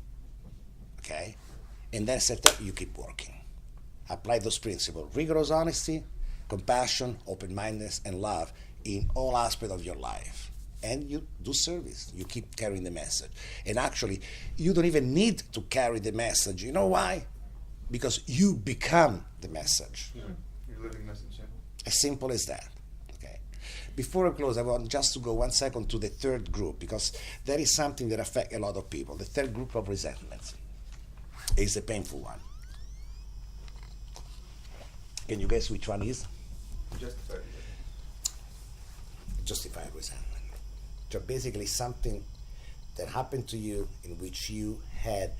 Okay. And then step 10, you keep working. Apply those principles: rigorous honesty, compassion, open-mindedness, and love in all aspects of your life. And you do service. You keep carrying the message. And actually, you don't even need to carry the message. You know why? Because you become the message. Yeah, your living message. Yeah. As simple as that. Okay. Before I close, I want just to go 1 second to the third group, because that is something that affects a lot of people. The third group of resentments is the painful one. Can you guess which one is? Justified. Justified resentment. So basically something that happened to you in which you had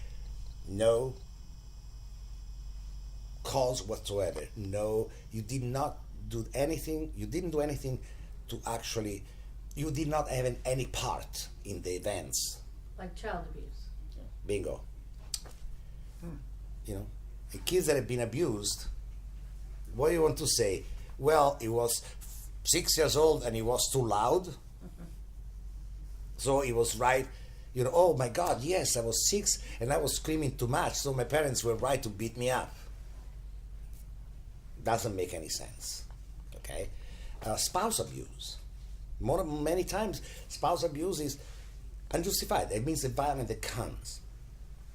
no cause whatsoever. No, you did not do anything. You didn't do anything to actually. You did not have any part in the events. Like child abuse. Bingo. You know, the kids that have been abused. What do you want to say? Well, he was 6 years old and he was too loud. So he was right. You know, oh my God, yes, I was 6 and I was screaming too much, so my parents were right to beat me up. Doesn't make any sense. Okay? Spouse abuse. Many times, spouse abuse is unjustified. It means the violence that comes.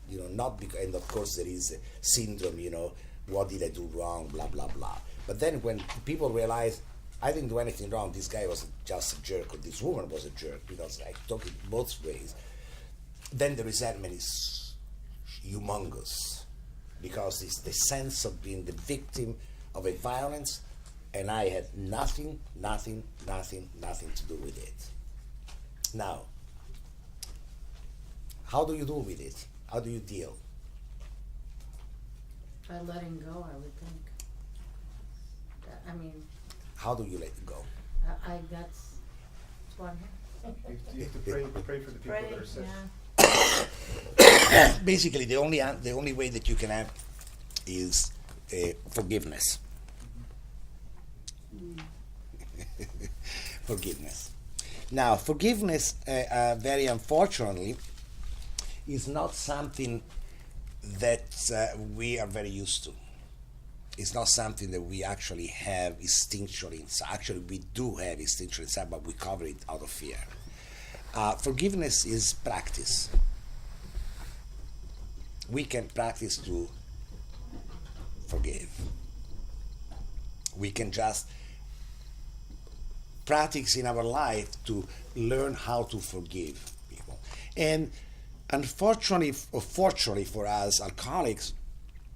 You know, not because, and of course there is a syndrome, you know, what did I do wrong, blah, blah, blah. But then when people realize, I didn't do anything wrong, this guy was just a jerk, or this woman was a jerk, because I took it both ways, then the resentment is humongous, because it's the sense of being the victim of a violence, and I had nothing to do with it. Now, how do you deal with it? How do you deal? By letting go, I would think. I mean, How do you let it go? that's what I'm here. You have to pray for the people that are sick. Yeah. Basically, the only way that you can have is forgiveness. Forgiveness. Now, forgiveness, very unfortunately, is not something that we are very used to. It's not something that we actually have instinctually inside. Actually, we do have instinctually inside, but we cover it out of fear. Forgiveness is practice. We can practice to forgive. We can just practice in our life to learn how to forgive people. And unfortunately, or fortunately for us alcoholics,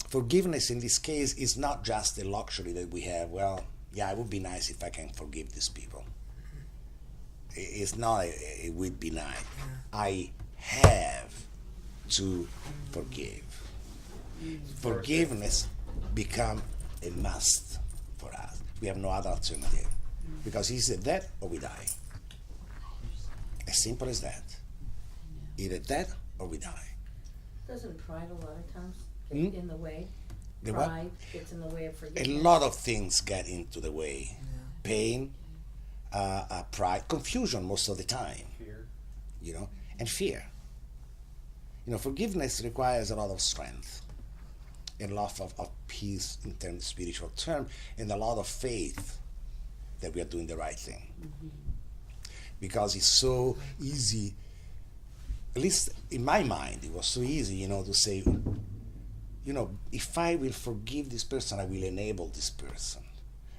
forgiveness in this case is not just a luxury that we have. Well, yeah, it would be nice if I can forgive these people. It's not it would be nice. I have to forgive. Forgiveness become a must for us. We have no other alternative. Because it's either that or we die. As simple as that. Either that or we die. Doesn't pride a lot of times get in the way? The what? Pride gets in the way of A forgiveness. lot of things get into the way. Pain, pride, confusion most of the time. Fear. You know, and fear. You know, forgiveness requires a lot of strength, a lot of peace in terms of spiritual term, and a lot of faith that we are doing the right thing. Because it's so easy, at least in my mind, it was so easy, you know, to say, you know, if I will forgive this person, I will enable this person.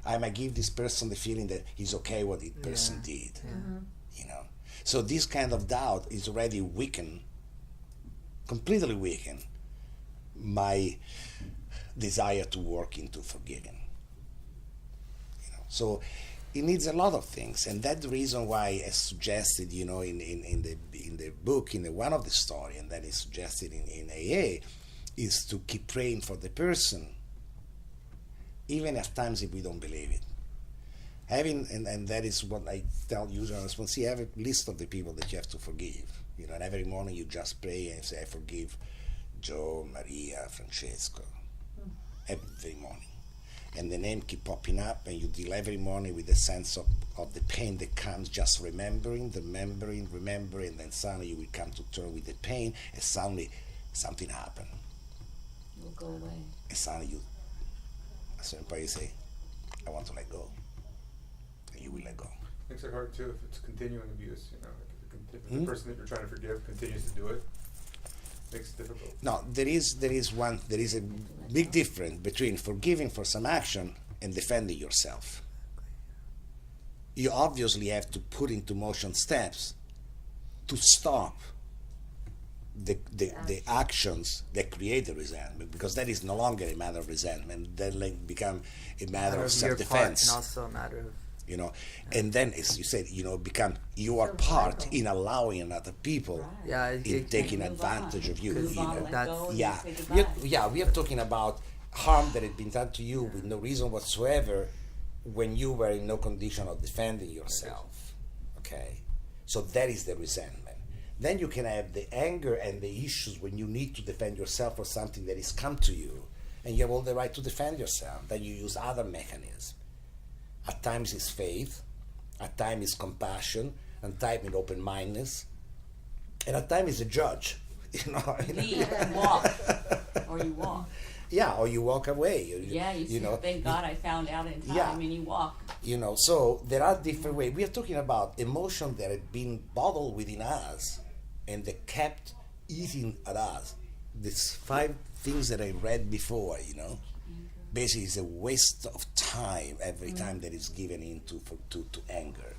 I might give this person the feeling that he's okay what the person did. You know, so this kind of doubt is already weakened, completely weakened my desire to work into forgiving. You know, so it needs a lot of things, and that's the reason why, as suggested, you know, in the book, in one of the story, and that is suggested in AA, is to keep praying for the person, even at times if we don't believe it. Having, and that is what I tell usually, see, have a list of the people that you have to forgive. You know, and every morning you just pray and say, I forgive Joe, Maria, Francesco. Every morning. And the name keep popping up, and you deal every morning with the sense of the pain that comes, just remembering, and then suddenly you will come to terms with the pain, and suddenly something happened. It will go away. And suddenly you, at a certain point you say, I want to let go. And you will let go. Makes it hard too if it's continuing abuse, you know. If the person that you're trying to forgive continues to do it, makes it difficult. No, there is a big difference between forgiving for some action and defending yourself. You obviously have to put into motion steps to stop the actions that create the resentment, because that is no longer a matter of resentment. That become a matter of your part, self-defense. and also a matter of you know. And then, as you said, you know, become your part in allowing other people Right. Yeah, in taking Move advantage on. of you. Move You on, know, let That's- go, and yeah, say we goodbye. are, we are talking about harm that had been done to you with no reason whatsoever when you were in no condition of defending yourself. Okay, so that is the resentment. Then you can have the anger and the issues when you need to defend yourself for something that has come to you, and you have all the right to defend yourself. Then you use other mechanisms. At times it's faith, at times it's compassion, at times it's open-mindedness, and at times it's a judge. You know, Leave and walk, or you walk. yeah, or you walk away. Yeah, you, know, thank God I found out in time, Yeah. and you walk. You know, so there are different ways. We are talking about emotion that had been bottled within us and that kept eating at us. These 5 things that I read before, you know, basically it's a waste of time every time that is given into to anger.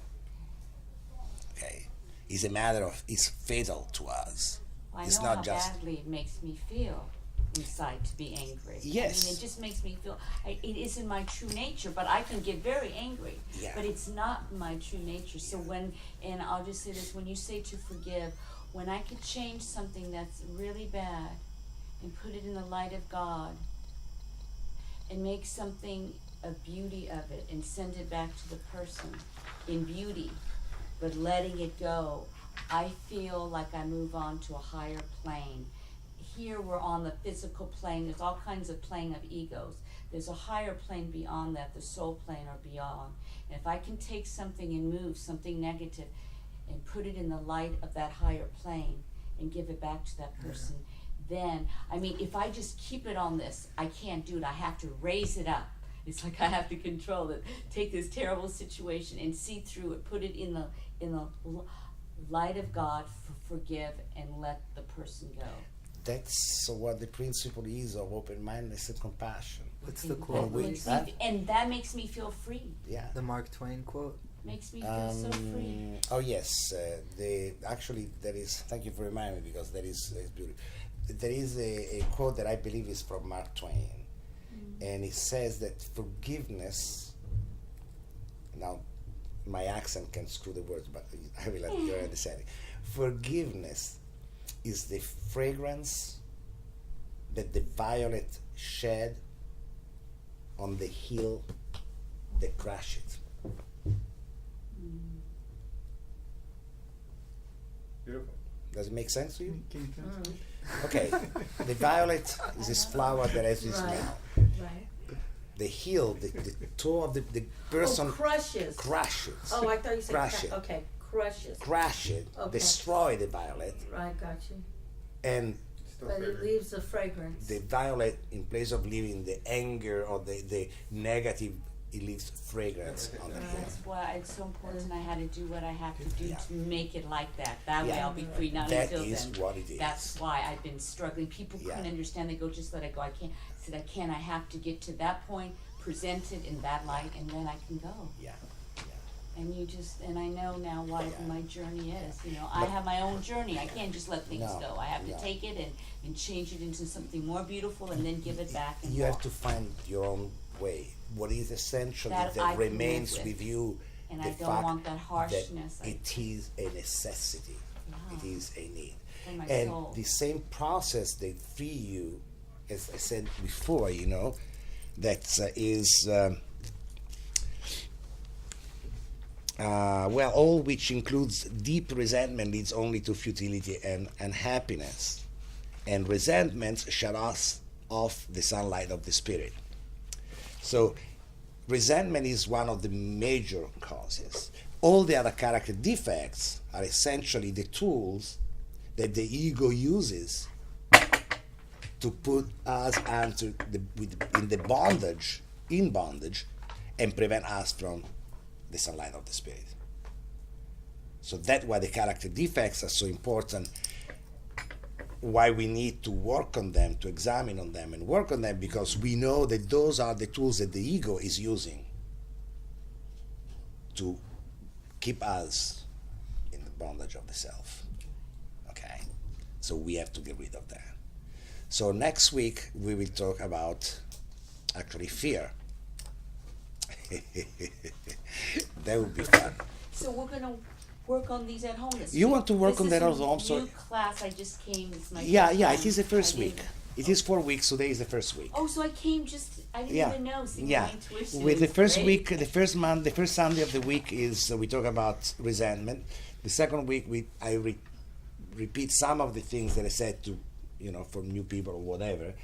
Okay, it's a matter of, it's fatal to us. I It's know not how just badly it makes me feel inside to be angry. Yes. I mean, it just makes me feel, it isn't my true nature, but I can get very angry. Yeah. But it's not my true nature. So when, and I'll just say this, when you say to forgive, when I could change something that's really bad and put it in the light of God and make something a beauty of it and send it back to the person in beauty, but letting it go, I feel like I move on to a higher plane. Here we're on the physical plane. There's all kinds of plane of egos. There's a higher plane beyond that, the soul plane or beyond. And if I can take something and move something negative and put it in the light of that higher plane and give it back to that person, then, I mean, if I just keep it on this, I can't do it. I have to raise it up. It's like I have to control it. Take this terrible situation and see through it. Put it in the light of God. Forgive and let the person go. that's what the principle is of open-mindedness and compassion. What's the And quote? that makes me, and that makes me feel free. Yeah. The Mark Twain quote? Makes me feel so free. Oh yes, actually there is. Thank you for reminding me because that is beautiful. There is a quote that I believe is from Mark Twain, and it says that forgiveness. Now, my accent can screw the words, but I will let you understand it. Forgiveness is the fragrance that the violet shed on the hill that crushed it. Beautiful. Does it make sense to you? Can you Okay. The violet is this flower that has this Right. smell. Right. The heel, the toe of the person crushes. crushes. Oh, I thought you said Crush it. Okay, crushes. Crush it, Okay. destroy the violet, Right, got you. and Still But it favorite. leaves a fragrance. the violet, in place of leaving the anger or the negative, it leaves fragrance on the heel. That's why it's so important. I had to do what I have to do Yeah. to make it like that. That way Yeah. I'll be free. Not That until is then. what it is. That's why I've been struggling. People Yeah. couldn't understand. They go, just let it go. I can't. I said, I can't. I have to get to that point, present it in that light, and then I can go. Yeah. And you just, and I know now what Yeah. my journey is. You know, I But- have my own journey. I can't just let things No, go. I have no. to take it and change it into something more beautiful, and then give it back. And You have walk. to find your own way. What is essential That that I can remains live with. with you. And the I don't fact want that harshness. That it is a necessity. Yeah. It is a need. For my And soul. the same process that free you, as I said before, you know, that is well, all which includes deep resentment leads only to futility and unhappiness, and resentment shut us off the sunlight of the spirit. So resentment is one of the major causes. All the other character defects are essentially the tools that the ego uses to put us in bondage, and prevent us from the sunlight of the spirit. So that's why the character defects are so important, why we need to work on them, to examine on them and work on them, because we know that those are the tools that the ego is using to keep us in the bondage of the self. Okay? So we have to get rid of that. So next week we will talk about actually fear. That would be fun. So we're gonna work on these at home this You week. want to work on that at home, This so- is a new class, I just came, it's my Yeah, first yeah, time. it is the first I week. didn't- It is 4 weeks, today is the first week. Oh, so I came I didn't Yeah, even know, see, yeah. my intuition With the is first great. week, the first month, the first Sunday of the week is we talk about resentment. The second week, I repeat some of the things that I said to, for new people or whatever,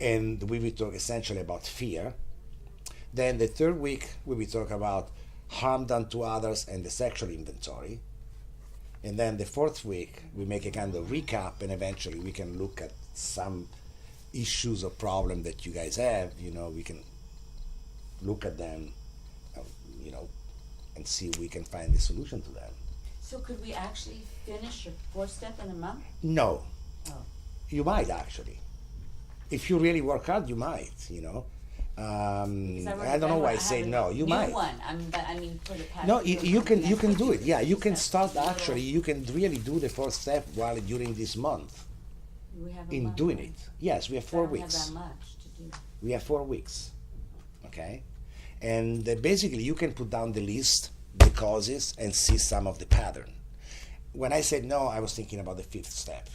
and we will talk essentially about fear. Then the third week, we will talk about harm done to others and the sexual inventory. And then the fourth week, we make a kind of recap, and eventually we can look at some issues or problem that you guys have. We can look at them, and see if we can find a solution to them. So could we actually finish your 4-step in a month? No, Oh. you might actually. If you really work hard, you might. Because I don't know why I say no. You new might. one, but I mean for the past No, year, you can something do it. Yeah, you can That's start a little- actually. You can really do the fourth step while during this month We have a in month, doing right? it. Yes, we have I 4 don't weeks. have that much to do. We have 4 weeks, okay? And basically, you can put down the list, the causes, and see some of the pattern. When I said no, I was thinking about the 5th step,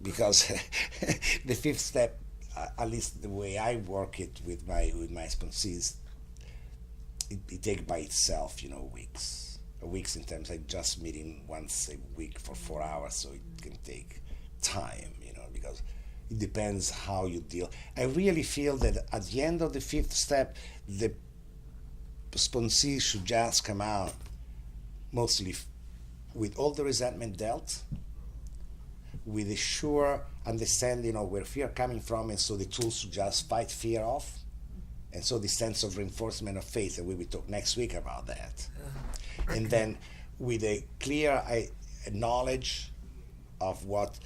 because the 5th step, at least the way I work it with my sponsees, it takes by itself, weeks. Weeks in terms of just meeting once a week for 4 hours, so it can take time, because it depends how you deal. I really feel that at the end of the 5th step, the sponsee should just come out mostly with all the resentment dealt, with a sure understanding of where fear coming from, and so the tools to just fight fear off, and so the sense of reinforcement of faith, and we will talk next week about that. And then with a clear knowledge of what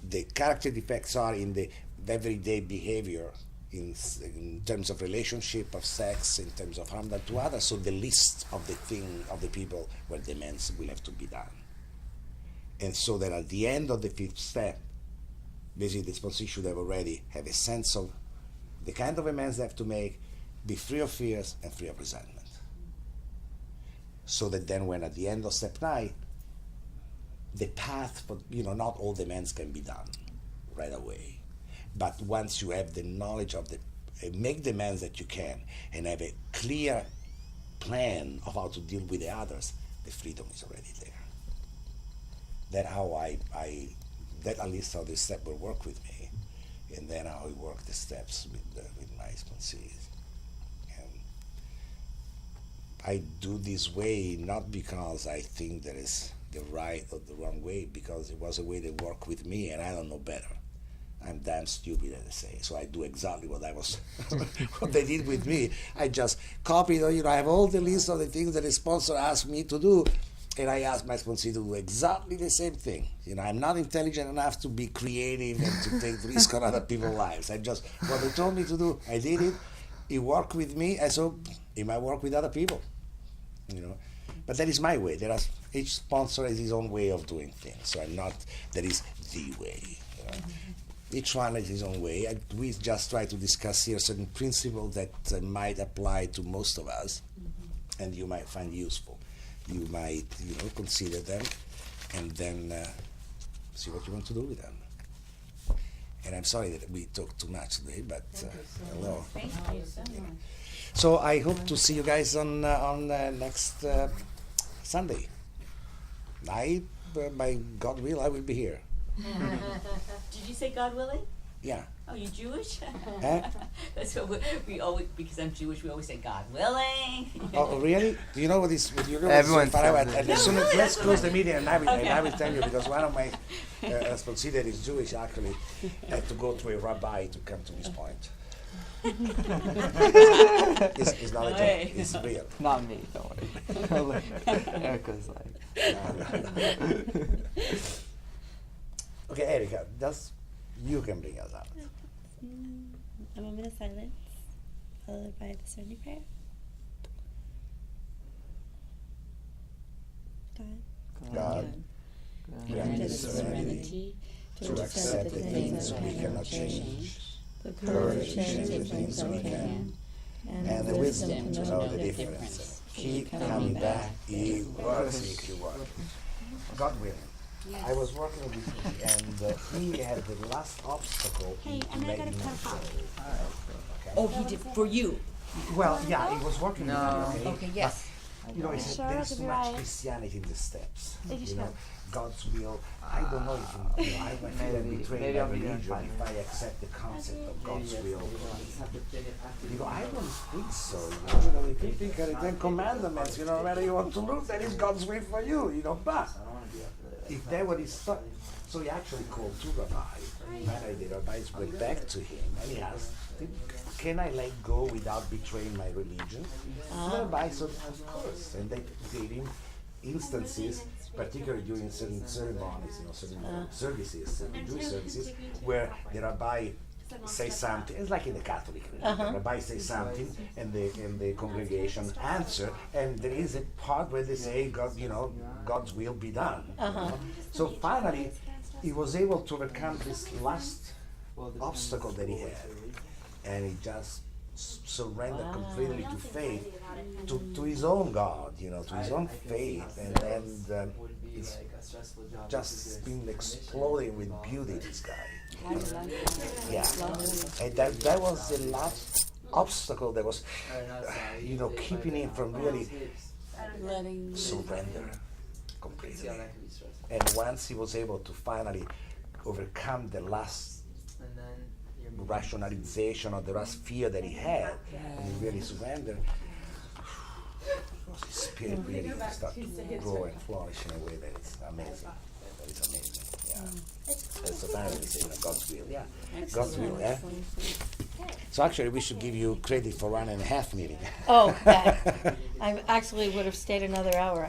the character defects are in the everyday behavior, in terms of relationship, of sex, in terms of harm done to others, so the list of the people where the amends will have to be done. And so that at the end of the 5th step, basically the sponsee should have a sense of the kind of amends they have to make, be free of fears and free of resentment. So that then when at the end of step 9, the path for, not all the amends can be done right away. But once you have the knowledge of make the amends that you can, and have a clear plan of how to deal with the others, the freedom is already there. That's how that at least how this step will work with me, and then how I work the steps with my sponsees. And I do this way not because I think there is the right or the wrong way, because it was a way that worked with me, and I don't know better. I'm damn stupid, as they say. So I do exactly what what they did with me. I just copied. I have all the list of the things that the sponsor asked me to do, and I asked my sponsor to do exactly the same thing. I'm not intelligent enough to be creative and to take risk on other people's lives. What they told me to do, I did it. It worked with me, and so it might work with other people. But that is my way. Each sponsor has his own way of doing things. So that is the way. Each one has his own way. We just try to discuss here certain principles that might apply to most of us, and you might find useful. You might, consider them, and then see what you want to do with them. And I'm sorry that we talked too much today, but hello. Thank you so much. So I hope to see you guys on next Sunday. By God will, I will be here. Did you say God willing? Yeah. Oh, you Jewish? Huh? That's what we always, because I'm Jewish, we always say God willing. Oh, really? Do you know what is? Everyone so far away? says it. As soon as really, let's that's close what the meeting, and I Okay. will tell you, because one of my sponsors that is Jewish actually had to go to a rabbi to come to this point. It's not a Hey. joke. It's real. Not me, don't worry. Erica's like, Okay, Erica, you can bring us out. A moment of silence, followed by the serenity prayer. God, God, grant us serenity to accept the things we cannot change, the courage to change the things we can, and the wisdom to know the difference. Keep coming back, he works if you work. God willing. I was working with him, and he had the last obstacle Hey, to and I make got a me cup. okay? Oh, he did for you. Well, yeah, he was working No. with me, Okay, yes. But, you know, he said Sure, there I'll is give too you much right. Christianity in the steps. Thank you, You know, sir. God's will. I don't know if I feel I'm Maybe betraying my I'll be there in religion 5 if I minutes. accept the concept of God's Maybe will. yes. You know, I don't think so. You know, if you think of the Ten Commandments, you know, whether you want to lose, that is God's will for you. You know, but I don't want to be after that. if that were his thought, so he actually called two rabbis. Finally, the rabbis went back to him and he asked, "Can I let go without betraying my religion?" The rabbi said, "Of course," and they gave him instances, particularly during certain ceremonies, you know, certain services, certain Jewish services, where the rabbi says something. It's like in the Catholic religion. The rabbi says something, and the congregation answer, and there is a part where they say, "God, you know, God's will be done." You know? So finally, he was able to overcome this last obstacle that he had, and he just surrendered completely to faith, to his own God, you know, to his own faith, and then it's just been exploding with beauty, this guy. I like that. Yeah, and that was the last obstacle that was, you know, keeping him from really Letting surrender completely. And once he was able to finally overcome the last rationalization or the last fear that he had, and he really surrendered, his spirit really started to grow and flourish in a way that is amazing. That is amazing. Yeah. That's what I really say, you know, God's will. Yeah. God's will. Yeah. So actually, we should give you credit for 1.5 meeting. Oh, that. I actually would have stayed another hour.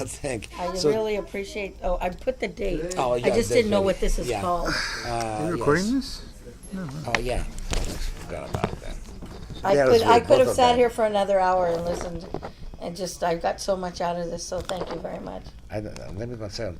Thank. I So- really appreciate. Oh, I put the date. Oh, I yeah, just didn't know definitely. what this is Yeah. called. Are you recording Yes. this? Oh yeah. I forgot about that. I That could was I good, could both have of sat them. here for another hour and listened, and just I got so much out of this. So thank you very much. I don't know. Let me myself.